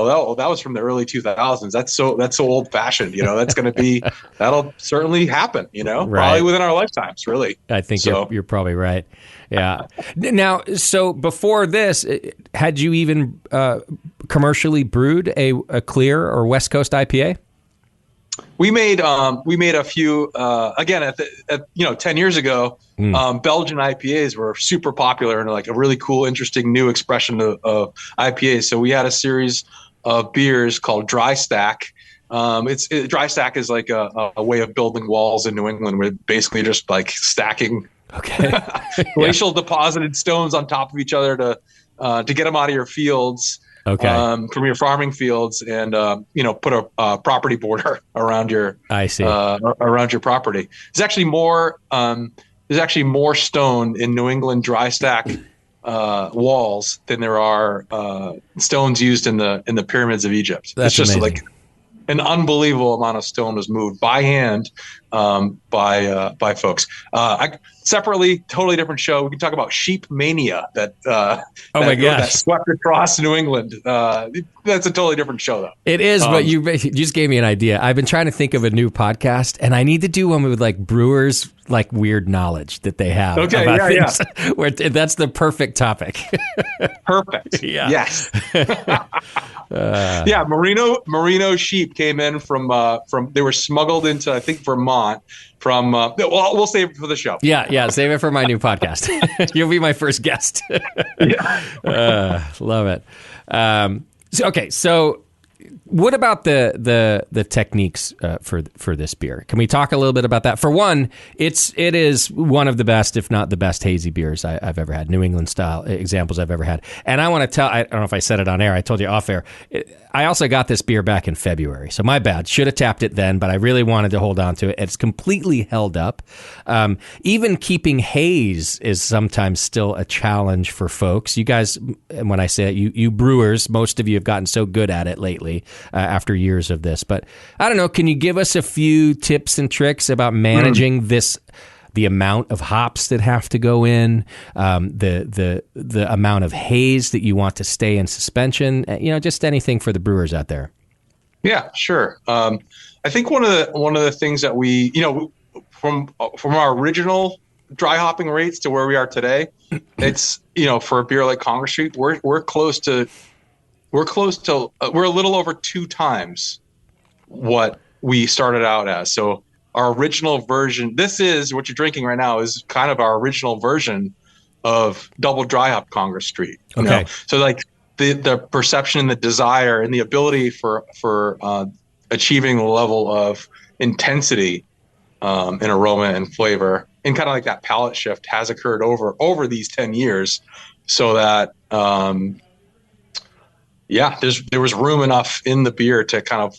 was from the early 2000s. That's so old fashioned. That's going to be, that'll certainly happen. Probably within our lifetimes. Really, I think you're probably right. Yeah. Now, so before this, had you even commercially brewed a clear or West Coast IPA? We made a few again 10 years ago. Belgian IPAs were super popular and like a really cool, interesting new expression of IPAs. So we had a series of beers called Dry Stack. Dry Stack is like a way of building walls in New England. We're basically just like stacking glacial deposited stones on top of each other to get them out of your fields. From your farming fields, and put a property border around your around your property. There's actually more stone in New England dry stack walls than there are stones used in the pyramids of Egypt. That's it's just amazing. like an unbelievable amount of stone was moved by hand by folks. Separately, totally different show. We can talk about sheep mania that swept across New England. That's a totally different show, though. It is, but you just gave me an idea. I've been trying to think of a new podcast, and I need to do one with like brewers, like weird knowledge that they have about things. Where that's the perfect topic. Perfect. Yeah. Yes. Merino sheep came in from they were smuggled into, I think, Vermont from we'll save it for the show. Yeah, save it for my new podcast. You'll be my first guest. Love it. So What about the techniques for this beer? Can we talk a little bit about that? For one, it is one of the best, if not the best, hazy beers I've ever had, New England style examples I've ever had. And I want to tell, I don't know if I said it on air, I told you off air, I also got this beer back in February, so my bad. Should have tapped it then, but I really wanted to hold on to it. It's completely held up. Even keeping haze is sometimes still a challenge for folks. You guys, and when I say it, you brewers, most of you have gotten so good at it lately after years of this. But I don't know, can you give us a few tips and tricks about managing this? The amount of hops that have to go in, the amount of haze that you want to stay in suspension, just anything for the brewers out there. Yeah, sure. I think one of the things that we, from our original dry hopping rates to where we are today, it's, for a beer like Congress Street, we're a little over 2 times what we started out as. So our original version, this is what you're drinking right now, is kind of our original version of double dry hop Congress Street. Okay. So like the perception and the desire and the ability for achieving the level of intensity in aroma and flavor and kind of like that palate shift has occurred over these 10 years, so that there was room enough in the beer to kind of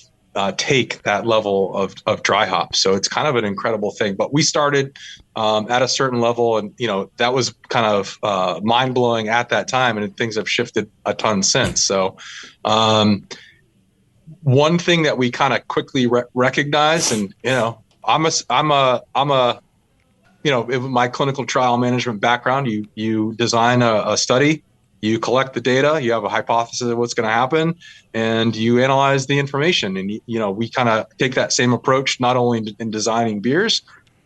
take that level of dry hop. So it's kind of an incredible thing. But we started at a certain level, and that was kind of mind blowing at that time, and things have shifted a ton since. So one thing that we kind of quickly recognized, and I'm a with my clinical trial management background, you design a study. You collect the data, you have a hypothesis of what's going to happen, and you analyze the information. And, we kind of take that same approach, not only in designing beers,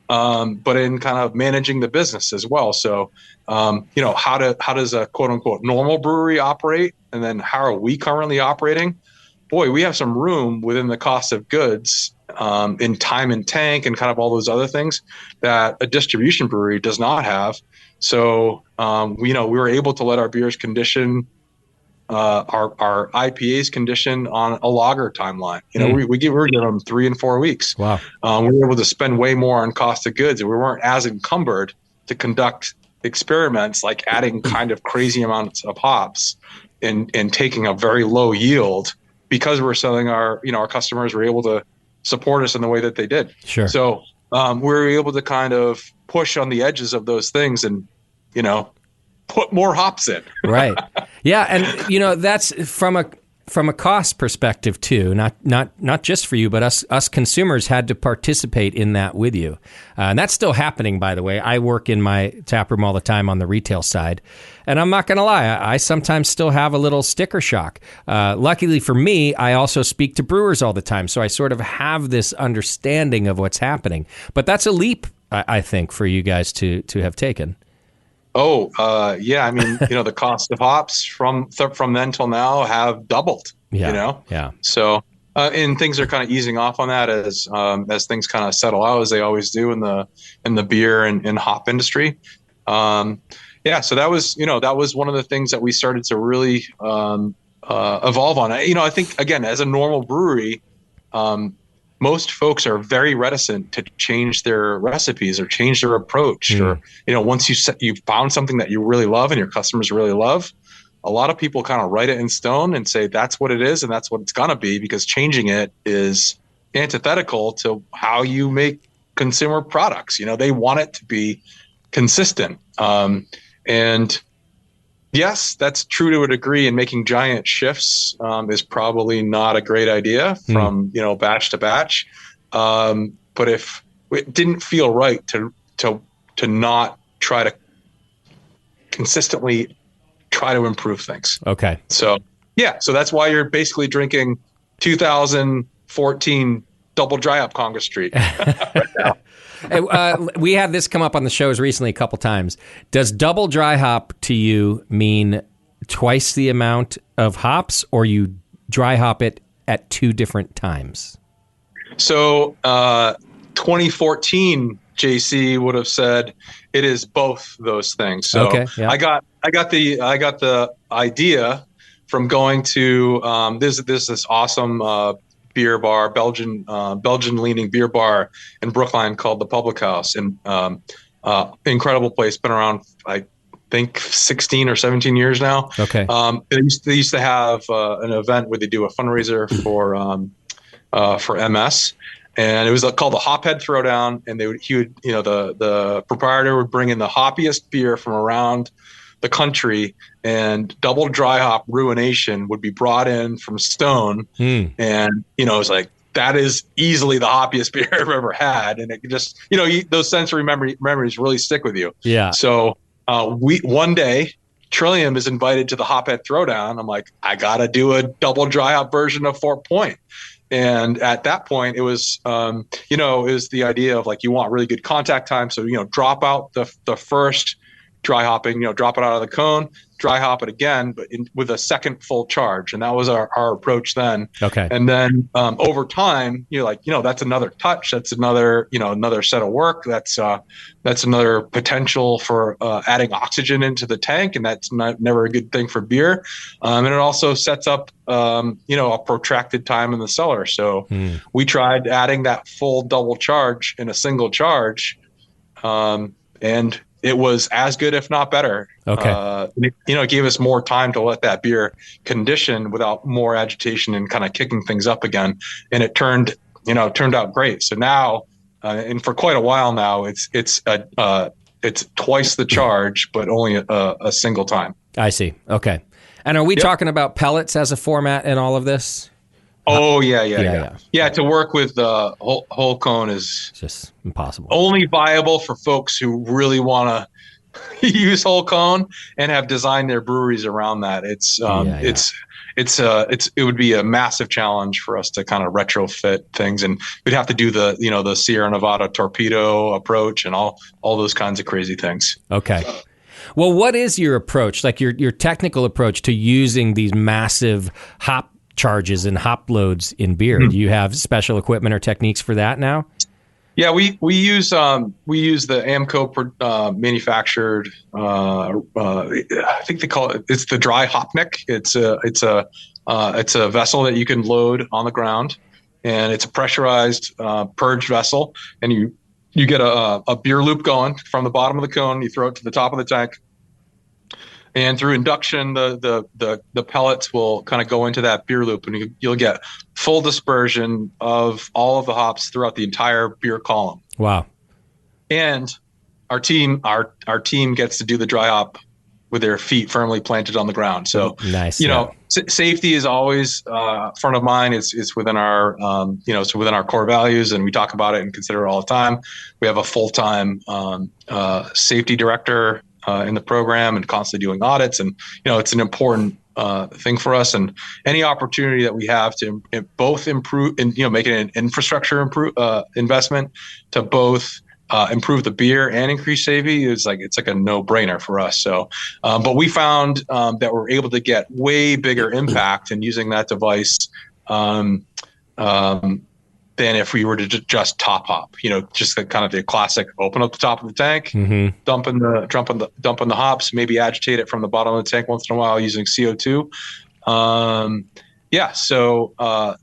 but in kind of managing the business as well. So, how does a quote unquote normal brewery operate? And then how are we currently operating? Boy, we have some room within the cost of goods in time and tank and kind of all those other things that a distribution brewery does not have. So, we were able to let our beers condition, our IPAs condition on a lager timeline. We were giving them 3 and 4 weeks. Wow. We were able to spend way more on cost of goods, and we weren't as encumbered to conduct experiments like adding kind of crazy amounts of hops and taking a very low yield, because we're selling our customers were able to support us in the way that they did. Sure. So, we were able to kind of push on the edges of those things and, put more hops in. Right. Yeah. And, that's from a cost perspective too, not just for you, but us consumers had to participate in that with you. And that's still happening, by the way. I work in my tap room all the time on the retail side. And I'm not going to lie, I sometimes still have a little sticker shock. Luckily for me, I also speak to brewers all the time. So I sort of have this understanding of what's happening. But that's a leap, I think, for you guys to have taken. Oh, yeah. I mean, the cost of hops from then till now have doubled. Yeah. So, and things are kind of easing off on that as things kind of settle out, as they always do in the beer and hop industry. So that was one of the things that we started to really evolve on. I think, again, as a normal brewery, most folks are very reticent to change their recipes or change their approach. Or, once you found something that you really love and your customers really love, a lot of people kind of write it in stone and say that's what it is and that's what it's going to be, because changing it is antithetical to how you make consumer products. They want it to be consistent. And yes, that's true to a degree, and making giant shifts is probably not a great idea from batch to batch. But if it didn't feel right to not try to consistently try to improve things. Okay. So that's why you're basically drinking 2014 double dry hop Congress Street right now. We had this come up on the shows recently a couple times. Does double dry hop to you mean twice the amount of hops, or you dry hop it at 2 different times? So 2014 JC would have said it is both those things. So okay, yeah. I got the idea from going to this awesome beer bar, Belgian leaning beer bar in Brookline called the Public House, and incredible place, been around I think 16 or 17 years now. Okay. They used to have an event where they do a fundraiser for MS. And it was called the Hophead Throwdown, and the proprietor would bring in the hoppiest beer from around the country, and Double Dry Hop Ruination would be brought in from Stone, and it was like, that is easily the hoppiest beer I've ever had, and it just those sensory memories really stick with you. Yeah. So one day Trillium is invited to the Hophead Throwdown. I'm like, I gotta do a double dry hop version of Fort Point. And at that point, it was, it was the idea of like, you want really good contact time. So, drop out the first dry hopping, drop it out of the cone, dry hop it again, but with a second full charge. And that was our approach then. Okay. And then over time, you're like, that's another touch. That's another, another set of work. That's another potential for adding oxygen into the tank. And that's never a good thing for beer. And it also sets up, a protracted time in the cellar. So we tried adding that full double charge in a single charge. And it was as good, if not better. Okay. It gave us more time to let that beer condition without more agitation and kind of kicking things up again. And it turned out great. So now, and for quite a while now, it's twice the charge, but only a single time. I see. Okay. And are we talking about pellets as a format in all of this? Oh, yeah. To work with whole cone is just impossible. Only viable for folks who really want to use whole cone and have designed their breweries around that. It would be a massive challenge for us to kind of retrofit things, and we'd have to do the Sierra Nevada torpedo approach and all those kinds of crazy things. Okay. Well, what is your approach, like your technical approach to using these massive hop charges and hop loads in beer? Do you have special equipment or techniques for that now? Yeah, we use the Amco manufactured. I think they call it's the dry hopnik. It's a vessel that you can load on the ground, and it's a pressurized purge vessel, and you get a beer loop going from the bottom of the cone. You throw it to the top of the tank. And through induction, the pellets will kind of go into that beer loop, and you'll get full dispersion of all of the hops throughout the entire beer column. Wow! And our team gets to do the dry hop with their feet firmly planted on the ground. So nice. Safety is always front of mind. It's within our within our core values, and we talk about it and consider it all the time. We have a full-time safety director in the program, and constantly doing audits, and it's an important thing for us. And any opportunity that we have to both improve and making an infrastructure investment to both improve the beer and increase safety it's like a no-brainer for us. So, but we found that we're able to get way bigger impact in using that device than if we were to just top hop, just the classic open up the top of the tank, dumping the hops, maybe agitate it from the bottom of the tank once in a while using CO2. So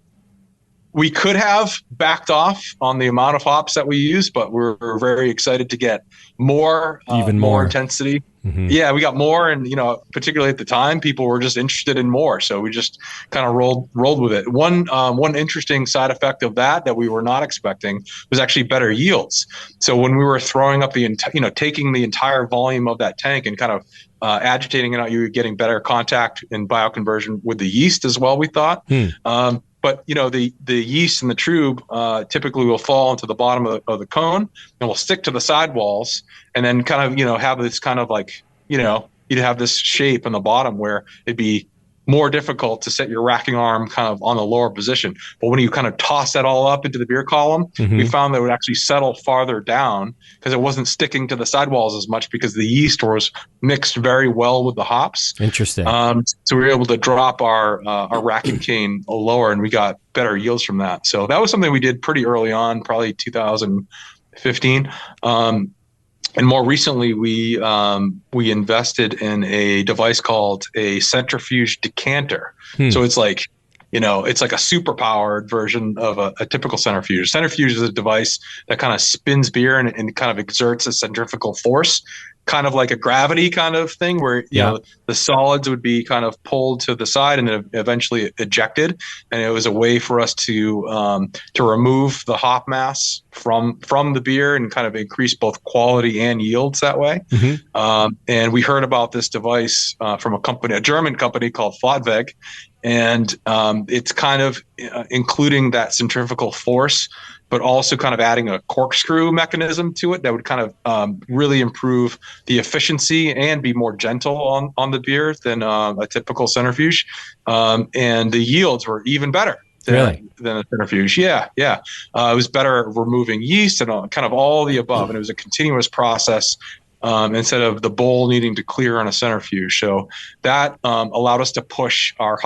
we could have backed off on the amount of hops that we use, but we're very excited to get more intensity. Yeah, we got more, and particularly at the time, people were just interested in more, so we just kind of rolled with it. One interesting side effect of that we were not expecting was actually better yields. So when we were throwing up taking the entire volume of that tank and kind of agitating it out, you were getting better contact and bioconversion with the yeast as well, we thought. But the yeast in the tube typically will fall into the bottom of the cone and will stick to the sidewalls, and then kind of have this kind of like you'd have this shape in the bottom where it'd be more difficult to set your racking arm kind of on the lower position. But when you kind of toss that all up into the beer column, we found that it would actually settle farther down because it wasn't sticking to the sidewalls as much because the yeast was mixed very well with the hops. Interesting. So we were able to drop our racking cane lower, and we got better yields from that. So that was something we did pretty early on, probably 2015. And more recently, we invested in a device called a centrifuge decanter. So it's like, it's like a super powered version of a typical centrifuge. Centrifuge is a device that kind of spins beer and kind of exerts a centrifugal force, kind of like a gravity kind of thing where, the solids would be kind of pulled to the side and then eventually ejected. And it was a way for us to remove the hop mass from the beer and kind of increase both quality and yields that way. And we heard about this device from a German company called Flottweg. And it's kind of including that centrifugal force, but also kind of adding a corkscrew mechanism to it that would kind of really improve the efficiency and be more gentle on the beer than a typical centrifuge. And the yields were even better than a centrifuge. Yeah. It was better at removing yeast and kind of all the above. And it was a continuous process instead of the bowl needing to clear on a centrifuge. So that allowed us to push our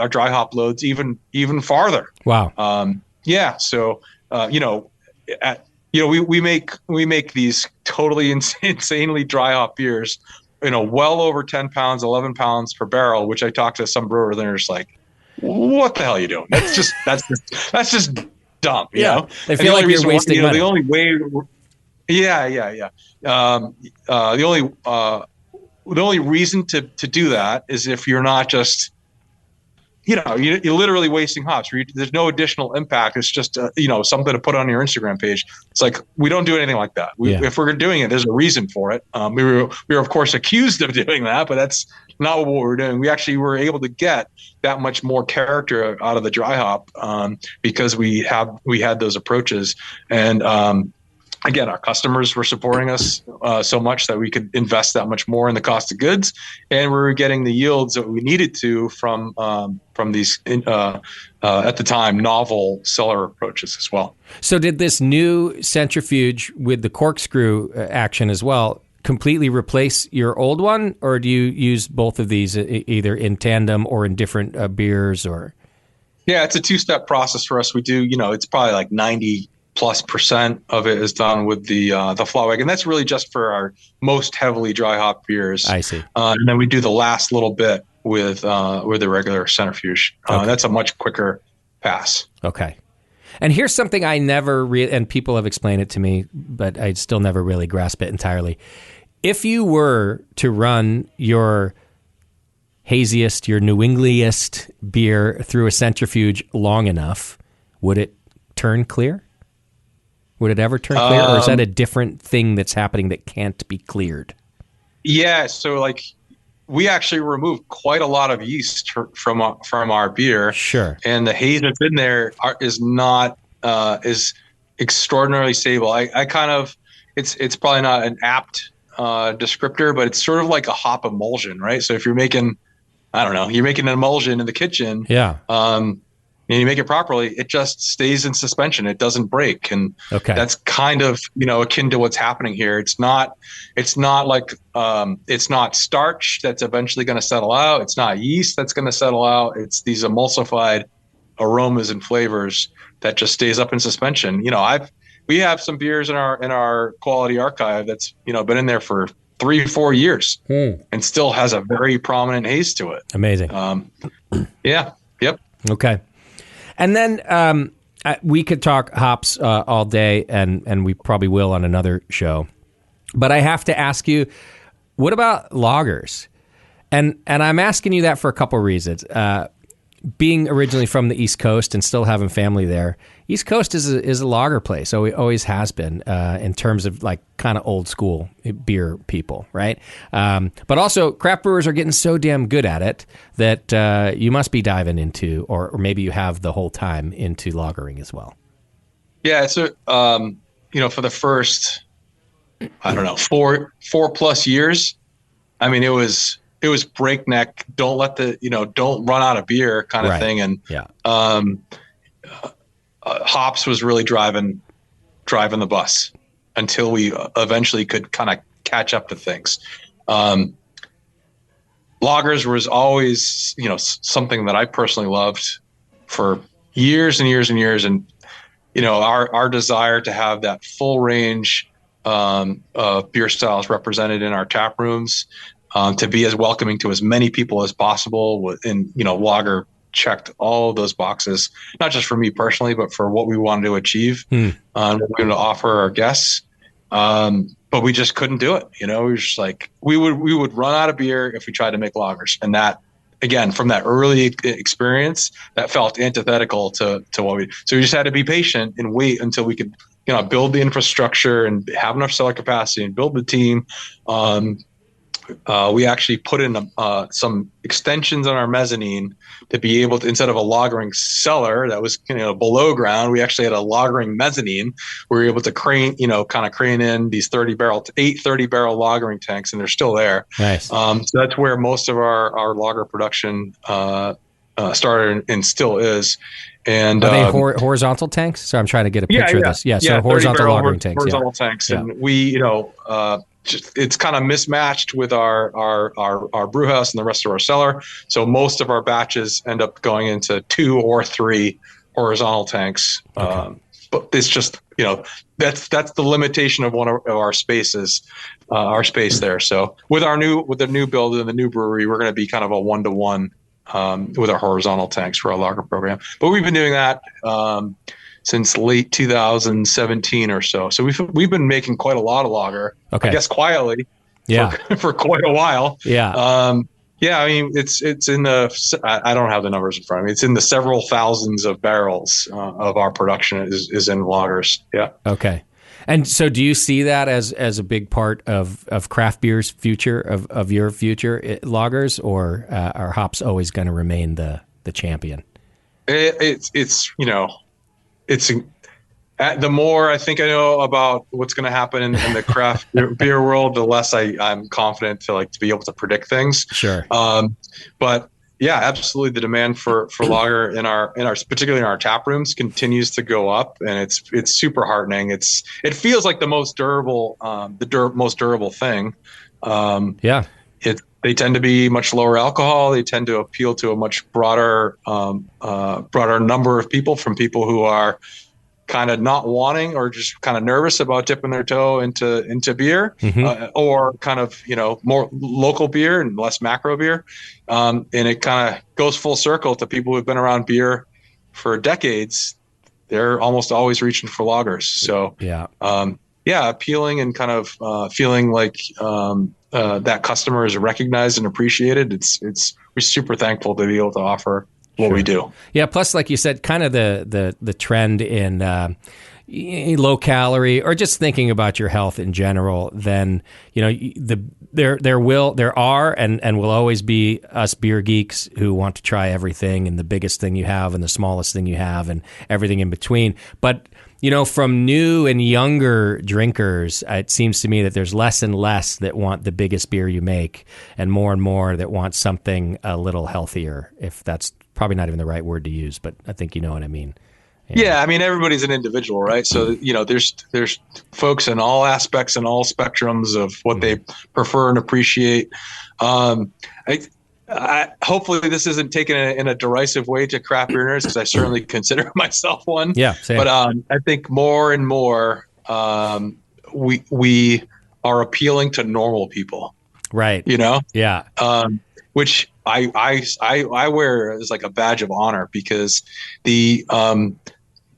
dry hop loads even farther. Wow. So we make these totally insanely dry hop beers, well over 10 pounds, 11 pounds per barrel, which I talked to some brewer and they're just like, what the hell are you doing? That's just dumb. You know? They feel like you're wasting money. The only way. The only reason to do that is if you're not just, you're literally wasting hops. There's no additional impact. It's just, something to put on your Instagram page. It's like, we don't do anything like that. If we're doing it, there's a reason for it. We were of course accused of doing that, but that's not what we're doing. We actually were able to get that much more character out of the dry hop because we had those approaches. And, again, our customers were supporting us so much that we could invest that much more in the cost of goods, and we were getting the yields that we needed to from these at the time novel cellar approaches as well. So, did this new centrifuge with the corkscrew action as well completely replace your old one, or do you use both of these either in tandem or in different beers? Or it's a two-step process for us. We do, it's probably like 90+% of it is done with the Flottweg, and that's really just for our most heavily dry hop beers. I see. And then we do the last little bit with the regular centrifuge. That's a much quicker pass. Okay. And here's something I never and people have explained it to me, but I still never really grasp it entirely. If you were to run your haziest, your New Englandiest beer through a centrifuge long enough, would it turn clear? Would it ever turn clear, or is that a different thing that's happening that can't be cleared? Yeah, so we actually removed quite a lot of yeast from our beer. Sure. And the haze that's in there is extraordinarily stable. I kind of it's probably not an apt descriptor, but it's sort of like a hop emulsion, right? So if you're making, you're making an emulsion in the kitchen. Yeah. And you make it properly, it just stays in suspension. It doesn't break. And that's kind of, akin to what's happening here. It's not like, it's not starch that's eventually going to settle out. It's not yeast that's going to settle out. It's these emulsified aromas and flavors that just stays up in suspension. We have some beers in our quality archive that's, been in there for 3-4 years and still has a very prominent haze to it. Amazing. Yep. Okay. And then we could talk hops all day, and we probably will on another show. But I have to ask you, what about lagers? And I'm asking you that for a couple of reasons. Being originally from the East Coast and still having family there, East Coast is a lager place. So it always has been in terms of kind of old school beer people, right? But also craft brewers are getting so damn good at it that you must be diving into, or maybe you have the whole time into lagering as well. Yeah, so for the first, 4+ years, it was breakneck. Don't run out of beer kind of thing. And hops was really driving the bus until we eventually could kind of catch up to things. Lagers was always, something that I personally loved for years and years and years. And, our desire to have that full range beer styles represented in our tap rooms, to be as welcoming to as many people as possible. And, lager checked all of those boxes, not just for me personally, but for what we wanted to achieve, what we wanted to offer our guests. But we just couldn't do it. We were just like, we would run out of beer if we tried to make lagers. And that, again, from that early experience, that felt antithetical to what so we just had to be patient and wait until we could, build the infrastructure and have enough cellar capacity and build the team. We actually put in some extensions on our mezzanine to be able to, instead of a lagering cellar that was below ground, we actually had a lagering mezzanine. We were able to crane in these 30 barrel lagering tanks, and they're still there. Nice. So that's where most of our lager production started and still is. And are they horizontal tanks? So I'm trying to get a picture of this. Yeah, so horizontal lagering tanks. Horizontal tanks, and we, it's kind of mismatched with our brew house and the rest of our cellar. So most of our batches end up going into 2 or 3 horizontal tanks. Okay. But it's just, that's the limitation of one of our spaces, our space there. So with the new build and the new brewery, we're going to be kind of a 1-to-1 with our horizontal tanks for our lager program. But we've been doing that since late 2017 or so. So we've been making quite a lot of lager, I guess quietly, for quite a while. Yeah. I mean, it's in the, I don't have the numbers in front of me. It's in the several thousands of barrels of our production is in lagers. Yeah. Okay. And so do you see that as a big part of craft beer's future, of your future lagers, or are hops always going to remain the champion? It's the more I think I know about what's going to happen in the craft beer world, the less I'm confident to be able to predict things. Sure. But yeah, absolutely. The demand for lager in our particularly in our tap rooms continues to go up, and it's super heartening. It feels like the most durable, most durable thing. They tend to be much lower alcohol. They tend to appeal to a much broader number of people, from people who are kind of not wanting or just kind of nervous about dipping their toe into beer, or kind of, more local beer and less macro beer. And it kind of goes full circle to people who've been around beer for decades. They're almost always reaching for lagers. So, appealing and kind of feeling like that customer is recognized and appreciated. We're super thankful to be able to offer what we do. Yeah. Plus, like you said, kind of the trend in low calorie, or just thinking about your health in general, then, there are and will always be us beer geeks who want to try everything, and the biggest thing you have and the smallest thing you have and everything in between. But from new and younger drinkers, it seems to me that there's less and less that want the biggest beer you make, and more that want something a little healthier, if that's probably not even the right word to use, but I think you know what I mean. Yeah, I mean, everybody's an individual, right? So, there's folks in all aspects and all spectrums of what they prefer and appreciate. Hopefully this isn't taken in a derisive way to craft beer nerds, because I certainly consider myself one. Yeah, same. But I think more and more we are appealing to normal people, right? Yeah. Which I wear as like a badge of honor, because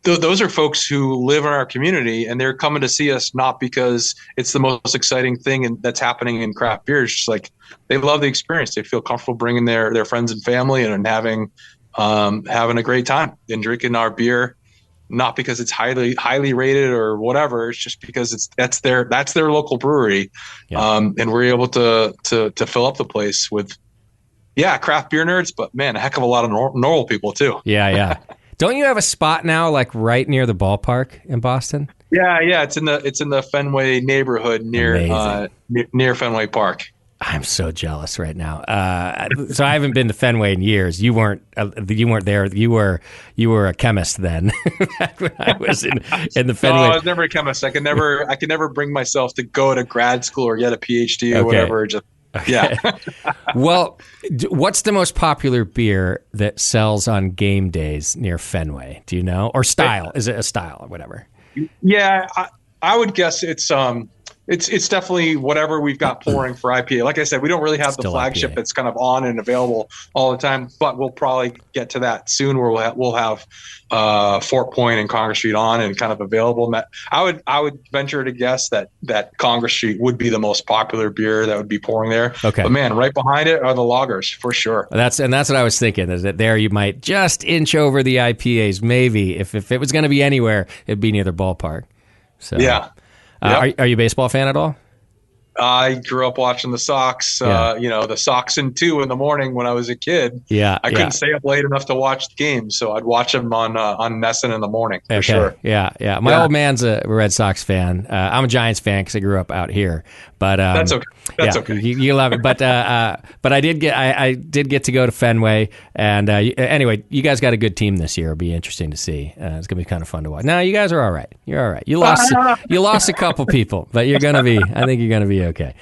those are folks who live in our community, and they're coming to see us not because it's the most exciting thing that's happening in craft beer. It's just like they love the experience. They feel comfortable bringing their friends and family and having a great time and drinking our beer, not because it's highly rated or whatever. It's just because that's their local brewery, and we're able to fill up the place with craft beer nerds, but man, a heck of a lot of normal people too. Yeah. Don't you have a spot now, like right near the ballpark in Boston? Yeah. It's in the Fenway neighborhood near Fenway Park. I'm so jealous right now. So I haven't been to Fenway in years. You weren't there. You were a chemist then. When I was in the Fenway. No, I was never a chemist. I could never bring myself to go to grad school or get a PhD or whatever. Yeah. Well, what's the most popular beer that sells on game days near Fenway? Do you know? Or style? Is it a style or whatever? Yeah, I would guess it's it's definitely whatever we've got pouring for IPA. Like I said, we don't really have the flagship IPA. that's kind of on and available all the time, but we'll probably get to that soon where we'll have Fort Point and Congress Street on and kind of available. I would venture to guess that Congress Street would be the most popular beer that would be pouring there. Okay. But man, right behind it are the lagers for sure. That's what I was thinking, is that there you might just inch over the IPAs. Maybe if it was going to be anywhere, it'd be near the ballpark. So Yeah. Are you a baseball fan at all? I grew up watching the Sox, the Sox in 2 in the morning when I was a kid. Yeah, I couldn't stay up late enough to watch the games, so I'd watch them on Nesson in the morning for sure. Yeah. My old man's a Red Sox fan. I'm a Giants fan because I grew up out here. But that's okay. That's okay. You love it. But I did get to go to Fenway. And anyway, you guys got a good team this year. It'll be interesting to see. It's gonna be kind of fun to watch. No, you guys are all right. You're all right. You lost a couple people, but you're gonna be. I think you're gonna be okay.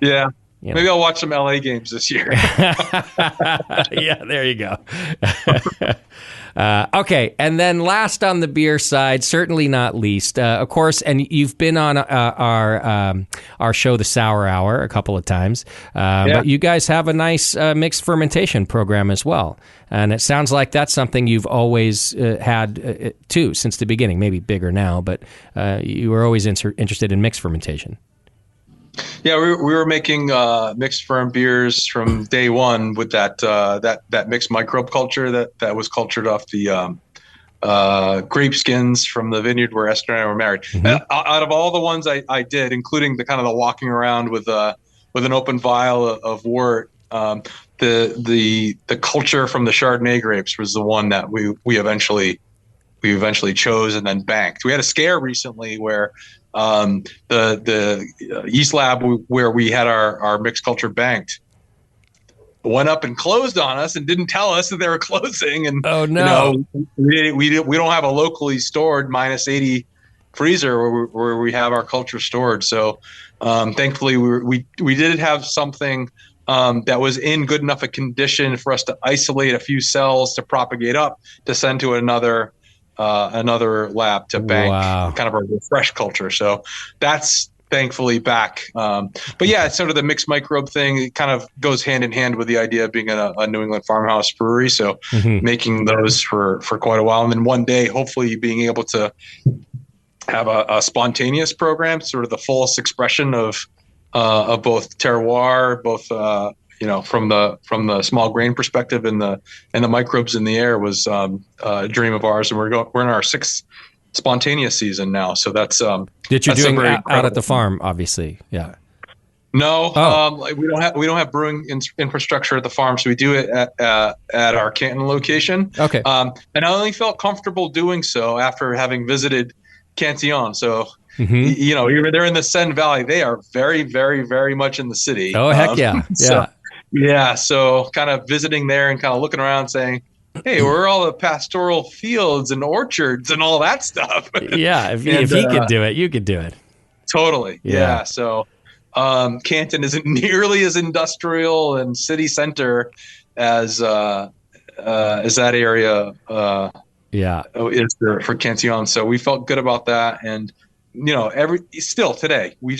Yeah. Maybe I'll watch some LA games this year. Yeah, there you go. Okay, and then last on the beer side, certainly not least, of course, and you've been on our show, The Sour Hour, a couple of times, but you guys have a nice mixed fermentation program as well, and it sounds like that's something you've always had too since the beginning, maybe bigger now, but you were always interested in mixed fermentation. Yeah, we were making mixed ferm beers from day one with that mixed microbe culture that was cultured off the grape skins from the vineyard where Esther and I were married. Mm-hmm. Out of all the ones I did, including the kind of the walking around with an open vial of wort, the culture from the Chardonnay grapes was the one that we eventually chose and then banked. We had a scare recently where the yeast lab where we had our mixed culture banked went up and closed on us and didn't tell us that they were closing. And oh no, we don't have a locally stored -80 freezer where we have our culture stored. So thankfully we did have something that was in good enough a condition for us to isolate a few cells to propagate up to send to another lab to bank kind of a refresh culture. So that's thankfully back. But yeah, it's sort of the mixed microbe thing. It kind of goes hand in hand with the idea of being a New England farmhouse brewery. So making those for quite a while. And then one day, hopefully being able to have a spontaneous program, sort of the fullest expression of both terroir, both, from the small grain perspective and the microbes in the air was a dream of ours, and we're in our 6th spontaneous season now. So that's that you're doing out at the farm, obviously. Yeah. No, we don't have brewing infrastructure at the farm, so we do it at our Canton location. Okay. And I only felt comfortable doing so after having visited Cantillon. So. Mm-hmm. They're in the Seine Valley. They are very, very, very much in the city. Oh, heck yeah. So kind of visiting there and kind of looking around saying, hey, where are all the pastoral fields and orchards and all that stuff? Yeah, if he could do it, you could do it. Totally. Yeah. So Canton isn't nearly as industrial and city center as that area is for Cantillon. So we felt good about that. And still today, we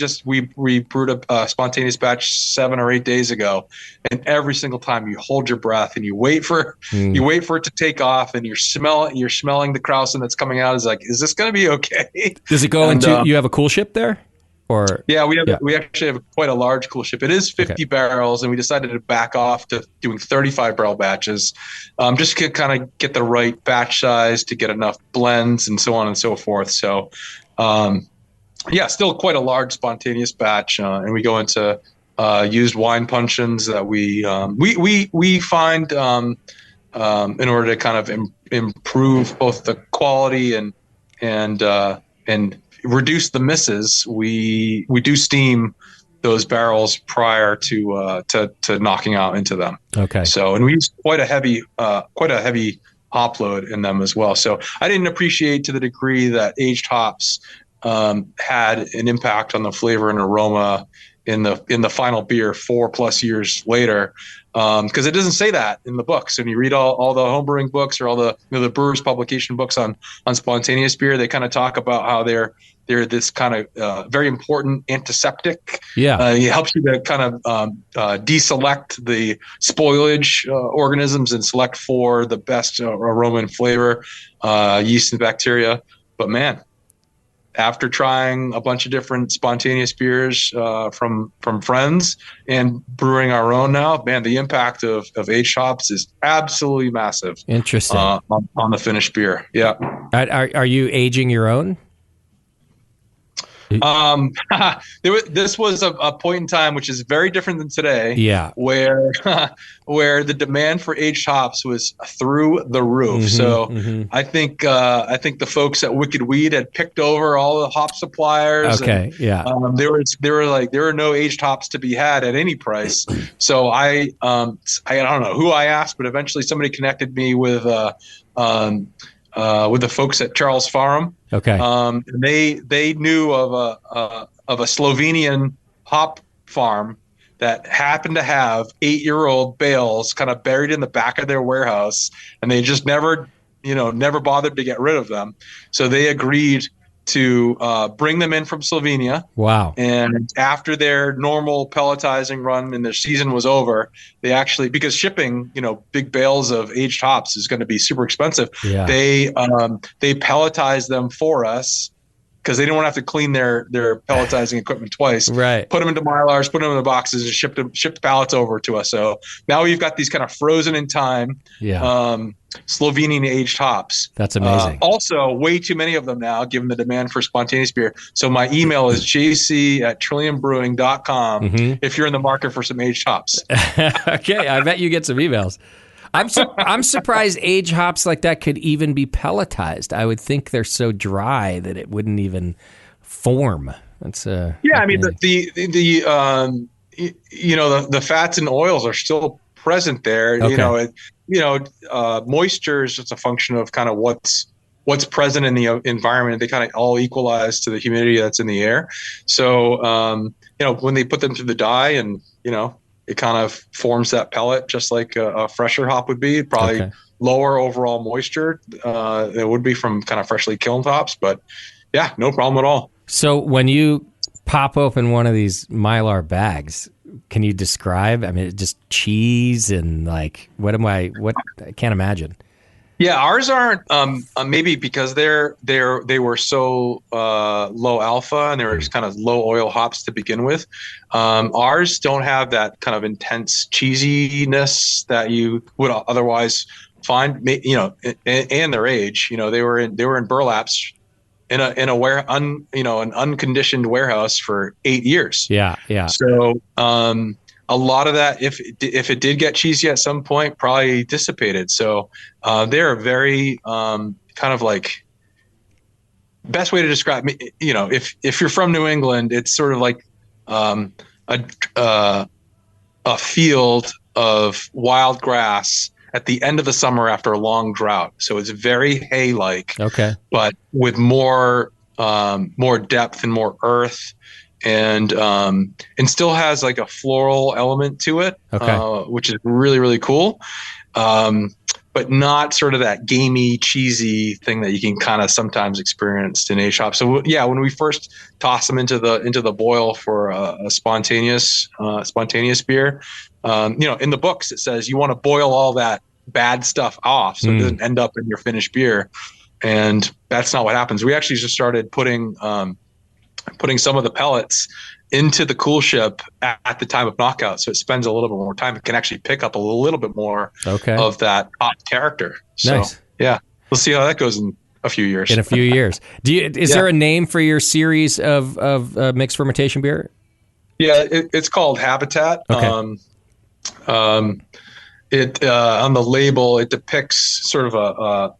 brewed a spontaneous batch 7 or 8 days ago, and every single time you hold your breath and you wait for it to take off, and you're smelling the krausen that's coming out. Is like, is this going to be okay? Does it go into? You have a cool ship there, or we actually have quite a large cool ship. It is 50 barrels, and we decided to back off to doing 35 barrel batches, just to kind of get the right batch size to get enough blends and so on and so forth. So. Still quite a large spontaneous batch, and we go into used wine puncheons that we find in order to kind of improve both the quality and reduce the misses. We do steam those barrels prior to knocking out into them. Okay. So, and we use quite a heavy hop load in them as well. So I didn't appreciate to the degree that aged hops had an impact on the flavor and aroma in the final beer 4+ years later, because it doesn't say that in the books. When you read all the homebrewing books or all the the brewers publication books on spontaneous beer, they kind of talk about how they're this kind of very important antiseptic. Yeah. It helps you to kind of deselect the spoilage organisms and select for the best aroma and flavor, yeast and bacteria. But man, after trying a bunch of different spontaneous beers from friends and brewing our own now, man, the impact of aged hops is absolutely massive. Interesting. On the finished beer. Yeah. Are you aging your own? This was a point in time which is very different than today. Yeah. Where the demand for aged hops was through the roof. So I think the folks at Wicked Weed had picked over all the hop suppliers. Okay. And, there were no aged hops to be had at any price. So I don't know who I asked, but eventually somebody connected me with the folks at Charles Farm. Okay. They knew of a Slovenian hop farm that happened to have 8-year-old bales kind of buried in the back of their warehouse, and they just never bothered to get rid of them. So they agreed to bring them in from Slovenia. Wow. And after their normal pelletizing run and their season was over, they actually, because shipping, big bales of aged hops is going to be super expensive. Yeah. They pelletized them for us because they didn't want to have to clean their pelletizing equipment twice. Right. Put them into Mylars, put them in the boxes, and shipped pallets over to us. So now we've got these kind of frozen in time, Slovenian aged hops. That's amazing. Also, way too many of them now, given the demand for spontaneous beer. So my email is jc@trilliumbrewing.com if you're in the market for some aged hops. Okay, I bet you get some emails. I'm surprised aged hops like that could even be pelletized. I would think they're so dry that it wouldn't even form. That's I mean the fats and oils are still present there. Okay. Moisture is just a function of kind of what's present in the environment. They kind of all equalize to the humidity that's in the air. So when they put them through the dye and it kind of forms that pellet just like a fresher hop would be. Probably lower overall moisture than it would be from kind of freshly kilned hops. But yeah, no problem at all. So when you pop open one of these Mylar bags, can you describe? I mean, just cheese and like what I can't imagine. Yeah, ours aren't. Maybe because they were so low alpha and they were just kind of low oil hops to begin with. Ours don't have that kind of intense cheesiness that you would otherwise find. And their age. They were in burlaps in an unconditioned warehouse for 8 years. Yeah. So a lot of that, if it did get cheesy at some point, probably dissipated. So they're very kind of like, best way to describe me. If you're from New England, it's sort of like a field of wild grass at the end of the summer after a long drought. So it's very hay-like, but with more depth and more earth. And still has like a floral element to it, which is really, really cool. But not sort of that gamey, cheesy thing that you can kind of sometimes experience in aged hops. So yeah, when we first toss them into the boil for a spontaneous beer, in the books it says you want to boil all that bad stuff off so it doesn't end up in your finished beer, and that's not what happens. We actually just started putting some of the pellets into the cool ship at the time of knockout. So it spends a little bit more time. It can actually pick up a little bit more of that hot character. So yeah, we'll see how that goes in a few years. In a few years. Is there a name for your series of mixed fermentation beer? Yeah, it's called Habitat. Okay. It on the label, it depicts sort of a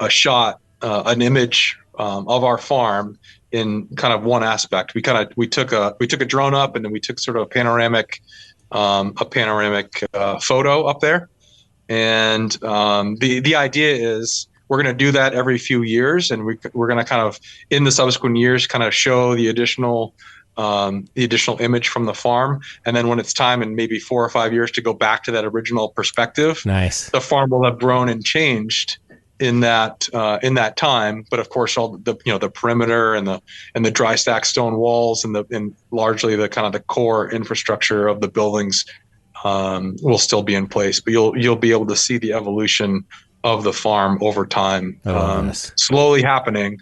shot, an image of our farm in kind of one aspect. We took a drone up, and then we took sort of a panoramic photo up there. And the idea is we're going to do that every few years, and we're going to kind of in the subsequent years kind of show the additional the additional image from the farm. And then when it's time in maybe 4 or 5 years to go back to that original perspective, Nice. the farm will have grown and changed in that time. But of course, all the the perimeter and the dry stack stone walls and largely the kind of the core infrastructure of the buildings will still be in place. But you'll be able to see the evolution of the farm over time, slowly happening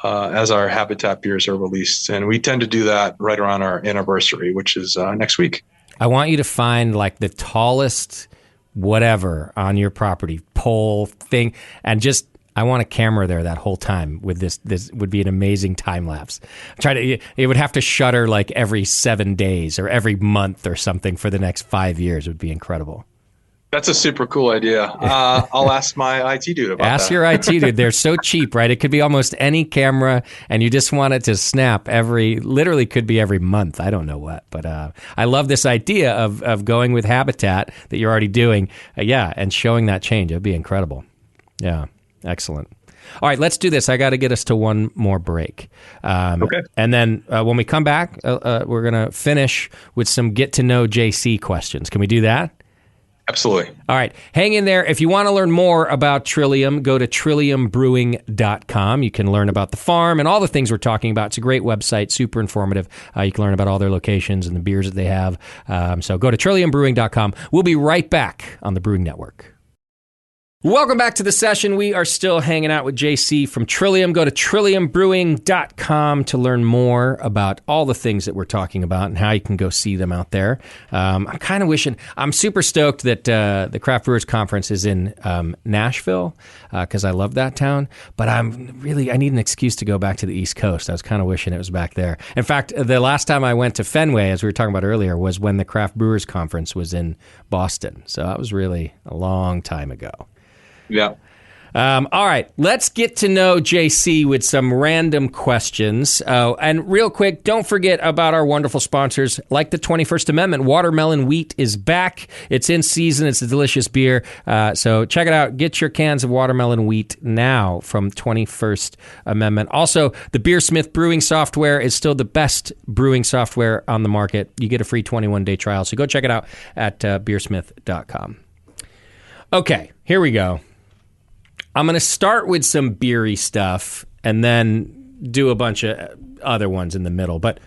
as our Habitat beers are released. And we tend to do that right around our anniversary, which is next week. I want you to find like the tallest whatever on your property, pole thing, and just I want a camera there that whole time with this. This would be an amazing time lapse. It would have to shutter like every 7 days or every month or something for the next 5 years. It would be incredible. That's a super cool idea. I'll ask my IT dude about that. Ask your IT dude. They're so cheap, right? It could be almost any camera, and you just want it to snap literally could be every month. I don't know what, but I love this idea of going with Habitat that you're already doing, and showing that change. It would be incredible. Yeah, excellent. All right, let's do this. I got to get us to one more break. Okay. And then when we come back, we're going to finish with some get to know JC questions. Can we do that? Absolutely. All right. Hang in there. If you want to learn more about Trillium, go to trilliumbrewing.com. You can learn about the farm and all the things we're talking about. It's a great website, super informative. You can learn about all their locations and the beers that they have. So go to trilliumbrewing.com. We'll be right back on the Brewing Network. Welcome back to the session. We are still hanging out with JC from Trillium. Go to trilliumbrewing.com to learn more about all the things that we're talking about and how you can go see them out there. I'm kind of wishing, I'm super stoked that the Craft Brewers Conference is in Nashville because I love that town, but I need an excuse to go back to the East Coast. I was kind of wishing it was back there. In fact, the last time I went to Fenway, as we were talking about earlier, was when the Craft Brewers Conference was in Boston. So that was really a long time ago. Yeah. All right, let's get to know JC with some random questions. And real quick, don't forget about our wonderful sponsors. Like the 21st Amendment, Watermelon Wheat is back. It's in season. It's a delicious beer. So check it out. Get your cans of Watermelon Wheat now from 21st Amendment. Also, the Beersmith brewing software is still the best brewing software on the market. You get a free 21-day trial. So go check it out at beersmith.com. Okay, here we go. I'm going to start with some beery stuff and then do a bunch of other ones in the middle. But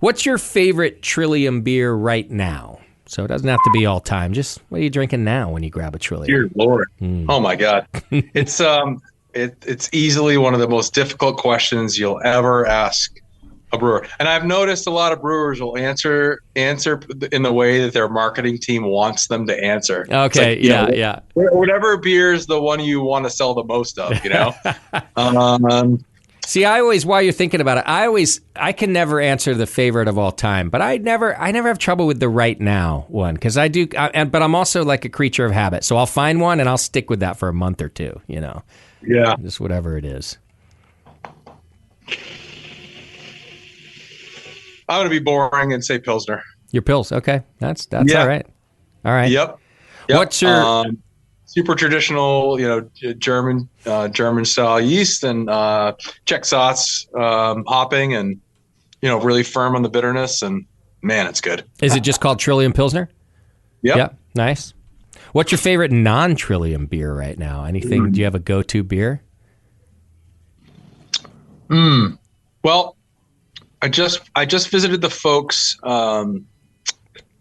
what's your favorite Trillium beer right now? So it doesn't have to be all time. Just what are you drinking now when you grab a Trillium? Dear Lord. Oh, my God. It's easily one of the most difficult questions you'll ever ask a brewer. And I've noticed a lot of brewers will answer in the way that their marketing team wants them to answer. Okay, like, yeah. Whatever beer is the one you want to sell the most of, you know? See, I always, while you're thinking about it, I can never answer the favorite of all time, but I never have trouble with the right now one because but I'm also like a creature of habit. So I'll find one and I'll stick with that for a month or two, you know? Yeah. Just whatever it is. I'm going to be boring and say Pilsner. Your Pils, okay. That's all right. All right. Yep. What's your super traditional, German style yeast and Czech sauce hopping and really firm on the bitterness and man, it's good. Is it just called Trillium Pilsner? Yep. Yeah. Nice. What's your favorite non-Trillium beer right now? Anything? Do you have a go-to beer? Well, I just visited the folks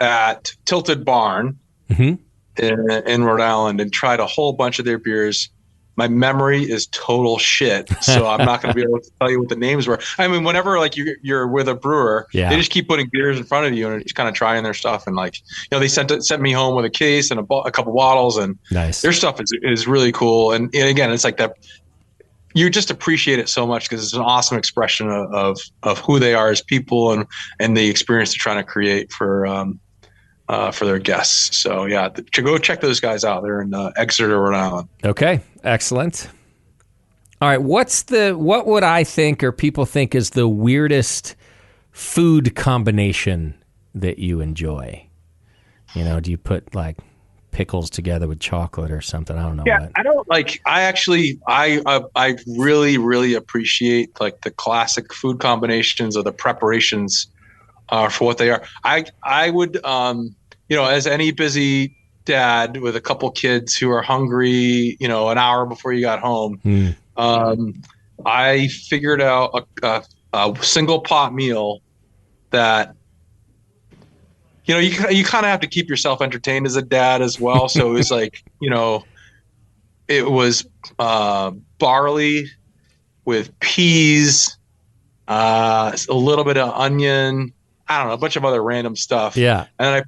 at Tilted Barn in Rhode Island and tried a whole bunch of their beers. My memory is total shit, so I'm not going to be able to tell you what the names were. I mean, whenever like you're with a brewer, they just keep putting beers in front of you and just kind of trying their stuff. And like they sent me home with a case and a couple bottles, and nice. Their stuff is really cool. And again, it's like that. You just appreciate it so much because it's an awesome expression of who they are as people and the experience they're trying to create for their guests. So yeah, go check those guys out. They're in Exeter, Rhode Island. Okay, excellent. All right, what would I think or people think is the weirdest food combination that you enjoy? Do you put like pickles together with chocolate or something? I don't know. Yeah, I don't like. I really, really appreciate like the classic food combinations or the preparations for what they are. I would, as any busy dad with a couple kids who are hungry, an hour before you got home, I figured out a single pot meal that, you kind of have to keep yourself entertained as a dad as well. So it was like, it was barley with peas, a little bit of onion, I don't know, a bunch of other random stuff. Yeah. And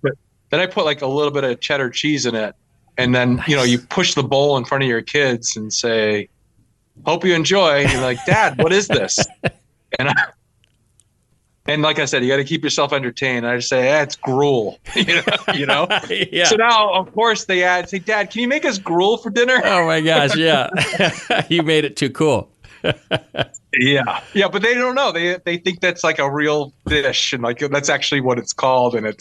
then I put like a little bit of cheddar cheese in it. And then, you push the bowl in front of your kids and say, hope you enjoy. And you're like, Dad, what is this? And like I said, you got to keep yourself entertained. I just say, it's gruel, Yeah. So now, of course, they say, Dad, can you make us gruel for dinner? Oh my gosh, yeah. You made it too cool. Yeah, but they don't know. They think that's like a real dish, and like that's actually what it's called. And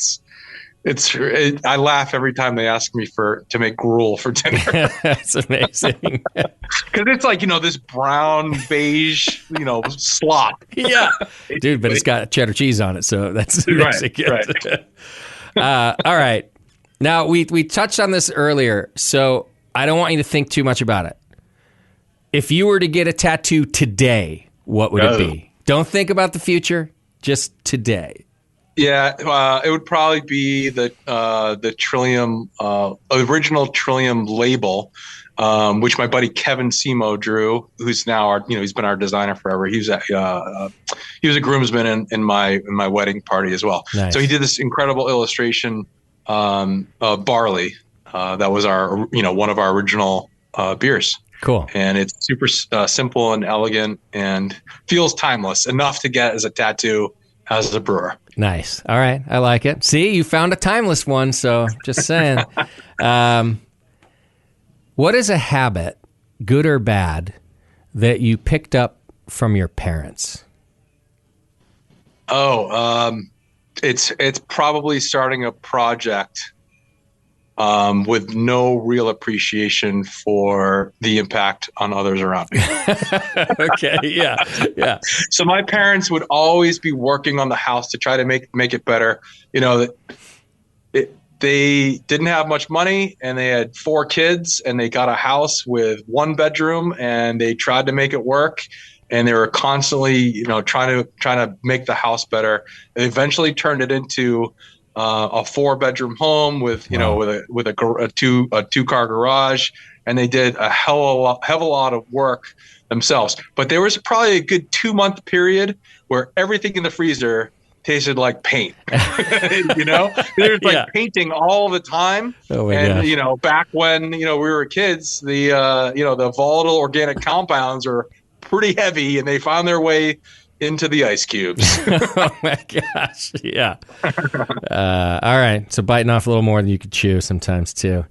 I laugh every time they ask me to make gruel for dinner. That's amazing. Because it's like, this brown beige, slop. Yeah, dude, but it's got cheddar cheese on it, so that's good. Right. All right. Now we touched on this earlier, so I don't want you to think too much about it. If you were to get a tattoo today, what would it be? Don't think about the future, just today. Yeah, it would probably be the Trillium, original Trillium label, which my buddy Kevin Simo drew, who's now he's been our designer forever. He was a groomsman in my wedding party as well. Nice. So he did this incredible illustration of barley. That was one of our original beers. Cool. And it's super simple and elegant and feels timeless enough to get as a tattoo as a brewer. Nice. All right. I like it. See, you found a timeless one. So just saying. What is a habit, good or bad, that you picked up from your parents? It's probably starting a project with no real appreciation for the impact on others around me. Okay, yeah. So my parents would always be working on the house to try to make it better. They didn't have much money, and they had 4 kids, and they got a house with 1 bedroom, and they tried to make it work. And they were constantly, trying to make the house better. They eventually turned it into a 4-bedroom home with a 2-car garage, and they did a hell of a lot of work themselves. But there was probably a good 2-month period where everything in the freezer tasted like paint. There's like painting all the time. Oh my and gosh. Back when we were kids, the volatile organic compounds are pretty heavy, and they found their way into the ice cubes. Oh my gosh. Yeah. All right. So biting off a little more than you could chew sometimes too.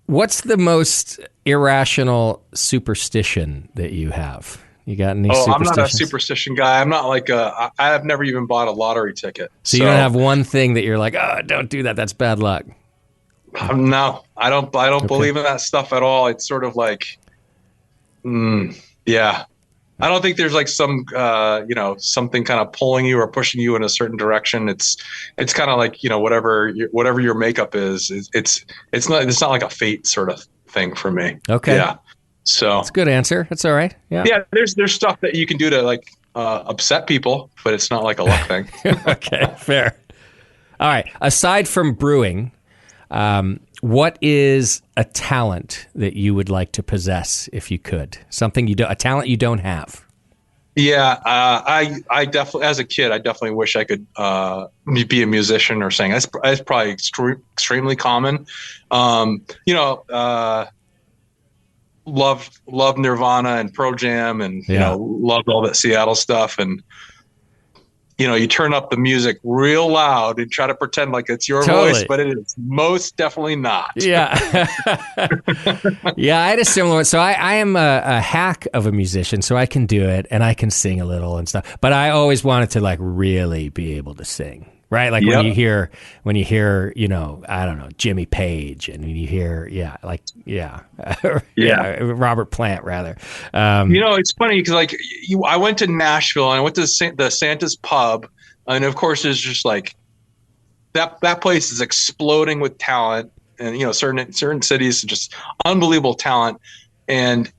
What's the most irrational superstition that you have? You got any superstitions? I'm not a superstition guy. I'm not like I have never even bought a lottery ticket. So you don't have one thing that you're like, oh, don't do that. That's bad luck. No, I don't believe in that stuff at all. It's sort of like, yeah. I don't think there's like some, something kind of pulling you or pushing you in a certain direction. It's kind of like, whatever your makeup is, it's not like a fate sort of thing for me. Okay. Yeah. So that's a good answer. That's all right. Yeah. Yeah. There's stuff that you can do to like upset people, but it's not like a luck thing. Okay. Fair. All right. Aside from brewing, what is a talent that you would like to possess if you could? A talent you don't have. Yeah, I definitely, as a kid, I definitely wish I could be a musician or sing. That's probably extremely common. Loved Nirvana and Pearl Jam, and loved all that Seattle stuff. And you turn up the music real loud and try to pretend like it's your voice, but it is most definitely not. Yeah. Yeah, I had a similar one. So I am a hack of a musician, so I can do it, and I can sing a little and stuff. But I always wanted to like really be able to sing. right? Like when you hear, you know, I don't know, Jimmy Page, and when you hear, Robert Plant rather. You know, it's funny because like I went to Nashville and I went to the Santa's Pub, and of course it's just like that place is exploding with talent, and you know, certain cities just unbelievable talent, and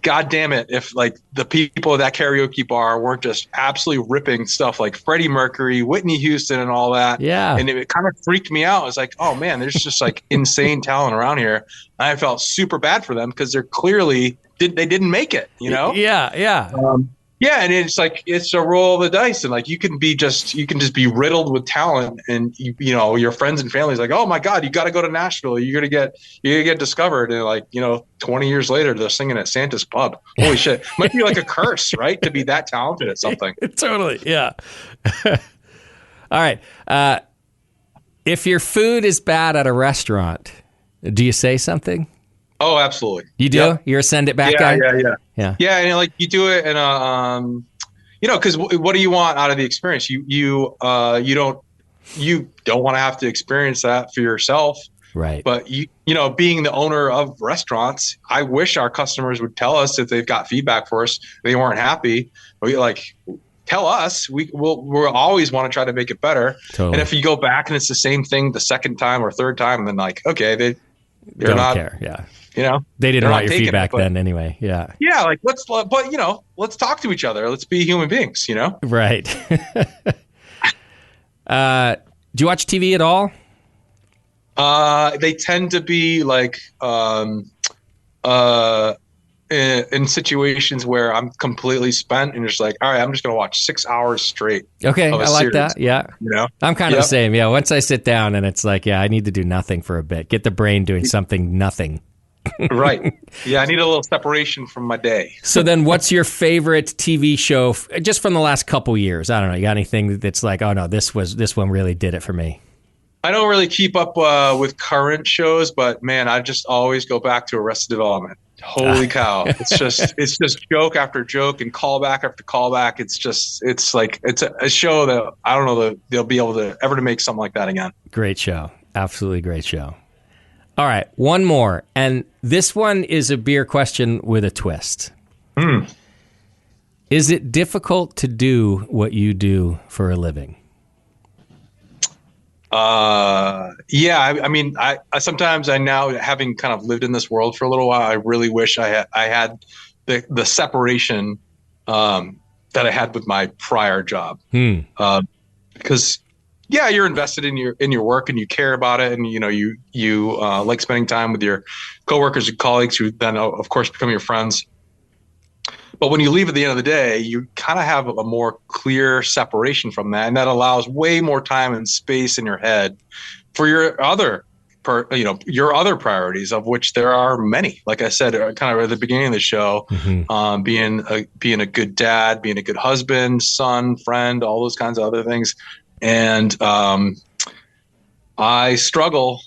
God damn it, if like the people at that karaoke bar weren't just absolutely ripping stuff like Freddie Mercury, Whitney Houston, and all that. Yeah. And it kind of freaked me out. It's like, oh man, there's just like insane talent around here. And I felt super bad for them because they're clearly they didn't make it, you know? Yeah. Yeah, and it's like it's a roll of the dice, and like you can just be riddled with talent, and you know your friends and family's like, oh my God, you got to go to Nashville, you're gonna get discovered, and like 20 years later they're singing at Santa's Pub. Holy shit, might be like a curse, right, to be that talented at something. Totally, yeah. All right, if your food is bad at a restaurant, do you say something? Oh, absolutely. You do? Yep. You're a send it back guy? Yeah. And like you do it, and because what do you want out of the experience? You don't want to have to experience that for yourself, right? But you know, being the owner of restaurants, I wish our customers would tell us if they've got feedback for us, they weren't happy. We tell us. We'll always want to try to make it better. Totally. And if you go back and it's the same thing the second time or third time, then like okay, they're don't not care. Yeah. You know, they didn't want your feedback then anyway. Yeah. Yeah. Like let's talk to each other. Let's be human beings, you know? Right. Do you watch TV at all? They tend to be like, in situations where I'm completely spent and just like, all right, I'm just going to watch 6 hours straight. Okay. I like series. That. Yeah. You know, I'm kind of the same. Yeah. Once I sit down and it's like, I need to do nothing for a bit, get the brain doing something, nothing. Right. Yeah, I need a little separation from my day. So then what's your favorite TV show just from the last couple years? I don't know. You got anything that's like, oh no, this one really did it for me? I don't really keep up with current shows, but man, I just always go back to Arrested Development. Holy cow. It's just joke after joke and callback after callback. It's a show that I don't know that they'll be able to ever to make something like that again. Great show. Absolutely great show. All right, one more. And this one is a beer question with a twist. Is it difficult to do what you do for a living? Yeah. I mean, I sometimes I now, having kind of lived in this world for a little while, I really wish I had the separation that I had with my prior job. Because yeah, you're invested in your work and you care about it, and you like spending time with your coworkers and colleagues who then of course become your friends. But when you leave at the end of the day, you kind of have a more clear separation from that, and that allows way more time and space in your head for your other priorities, of which there are many. Like I said, kind of at the beginning of the show, being a good dad, being a good husband, son, friend, all those kinds of other things. And I struggle,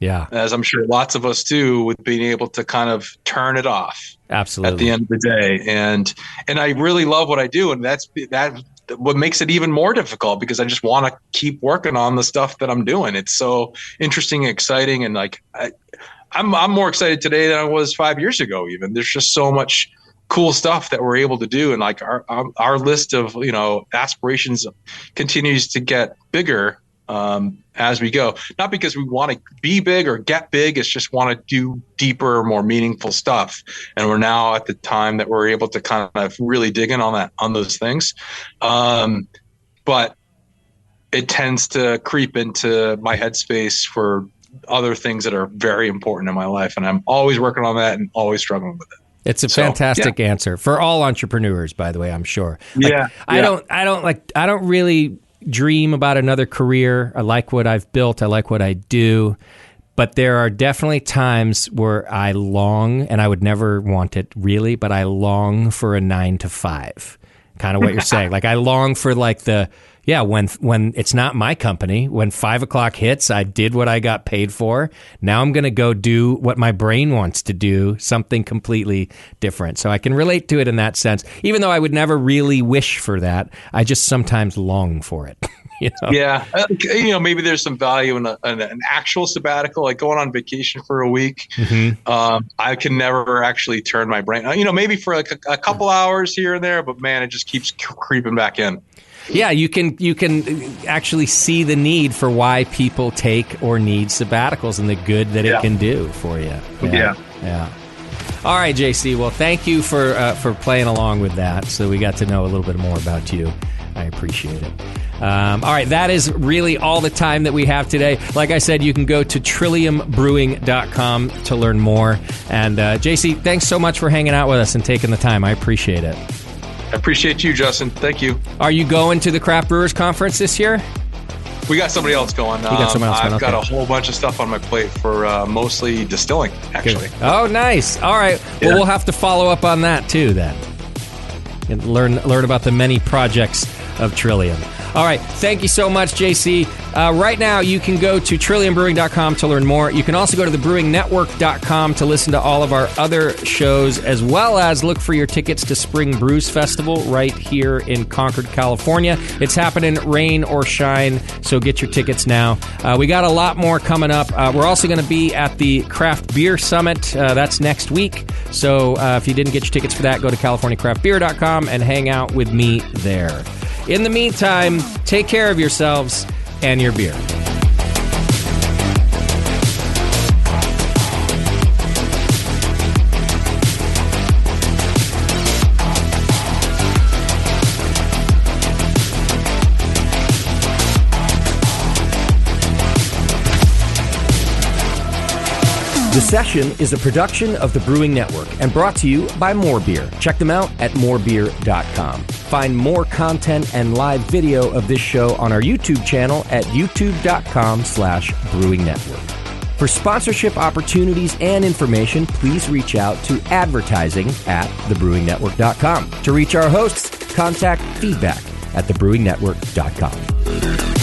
as I'm sure lots of us do, with being able to kind of turn it off. Absolutely. At the end of the day, and I really love what I do, and that's what makes it even more difficult, because I just want to keep working on the stuff that I'm doing. It's so interesting and exciting, and like I'm more excited today than I was 5 years ago. Even there's just so much cool stuff that we're able to do, and like our list of aspirations continues to get bigger as we go. Not because we want to be big or get big, it's just want to do deeper, more meaningful stuff. And we're now at the time that we're able to kind of really dig in on those things. But it tends to creep into my headspace for other things that are very important in my life, and I'm always working on that and always struggling with it. It's a fantastic answer for all entrepreneurs, by the way, I'm sure. I don't really dream about another career. I like what I've built. I like what I do. But there are definitely times where I long, and I would never want it really, but I long for a 9 to 5. Kind of what you're saying. Like I long for like when it's not my company, when 5 o'clock hits, I did what I got paid for. Now I'm going to go do what my brain wants to do, something completely different. So I can relate to it in that sense. Even though I would never really wish for that, I just sometimes long for it. Yeah, maybe there's some value in an actual sabbatical, like going on vacation for a week. I can never actually turn my brain, maybe for like a couple hours here and there, but man, it just keeps creeping back in. Yeah, you can actually see the need for why people take or need sabbaticals and the good that it can do for you. Yeah. All right, JC. Well, thank you for playing along with that. So we got to know a little bit more about you. I appreciate it. All right, that is really all the time that we have today. Like I said, you can go to trilliumbrewing.com to learn more. And JC, thanks so much for hanging out with us and taking the time. I appreciate it. I appreciate you, Justin. Thank you. Are you going to the Craft Brewers Conference this year? We got somebody else going. I've got a whole bunch of stuff on my plate for mostly distilling, actually. Good. Oh, nice. All right. Well, we'll have to follow up on that, too, then. And learn about the many projects of Trillium. All right. Thank you so much, JC. Right now, you can go to trilliumbrewing.com to learn more. You can also go to thebrewingnetwork.com to listen to all of our other shows, as well as look for your tickets to Spring Brews Festival right here in Concord, California. It's happening rain or shine, so get your tickets now. We got a lot more coming up. We're also going to be at the Craft Beer Summit. That's next week. So if you didn't get your tickets for that, go to californiacraftbeer.com and hang out with me there. In the meantime, take care of yourselves and your beer. The Session is a production of the Brewing Network and brought to you by More Beer. Check them out at morebeer.com. Find more content and live video of this show on our YouTube channel at youtube.com/Brewing Network. For sponsorship opportunities and information, please reach out to advertising@thebrewingnetwork.com. To reach our hosts, contact feedback@thebrewingnetwork.com.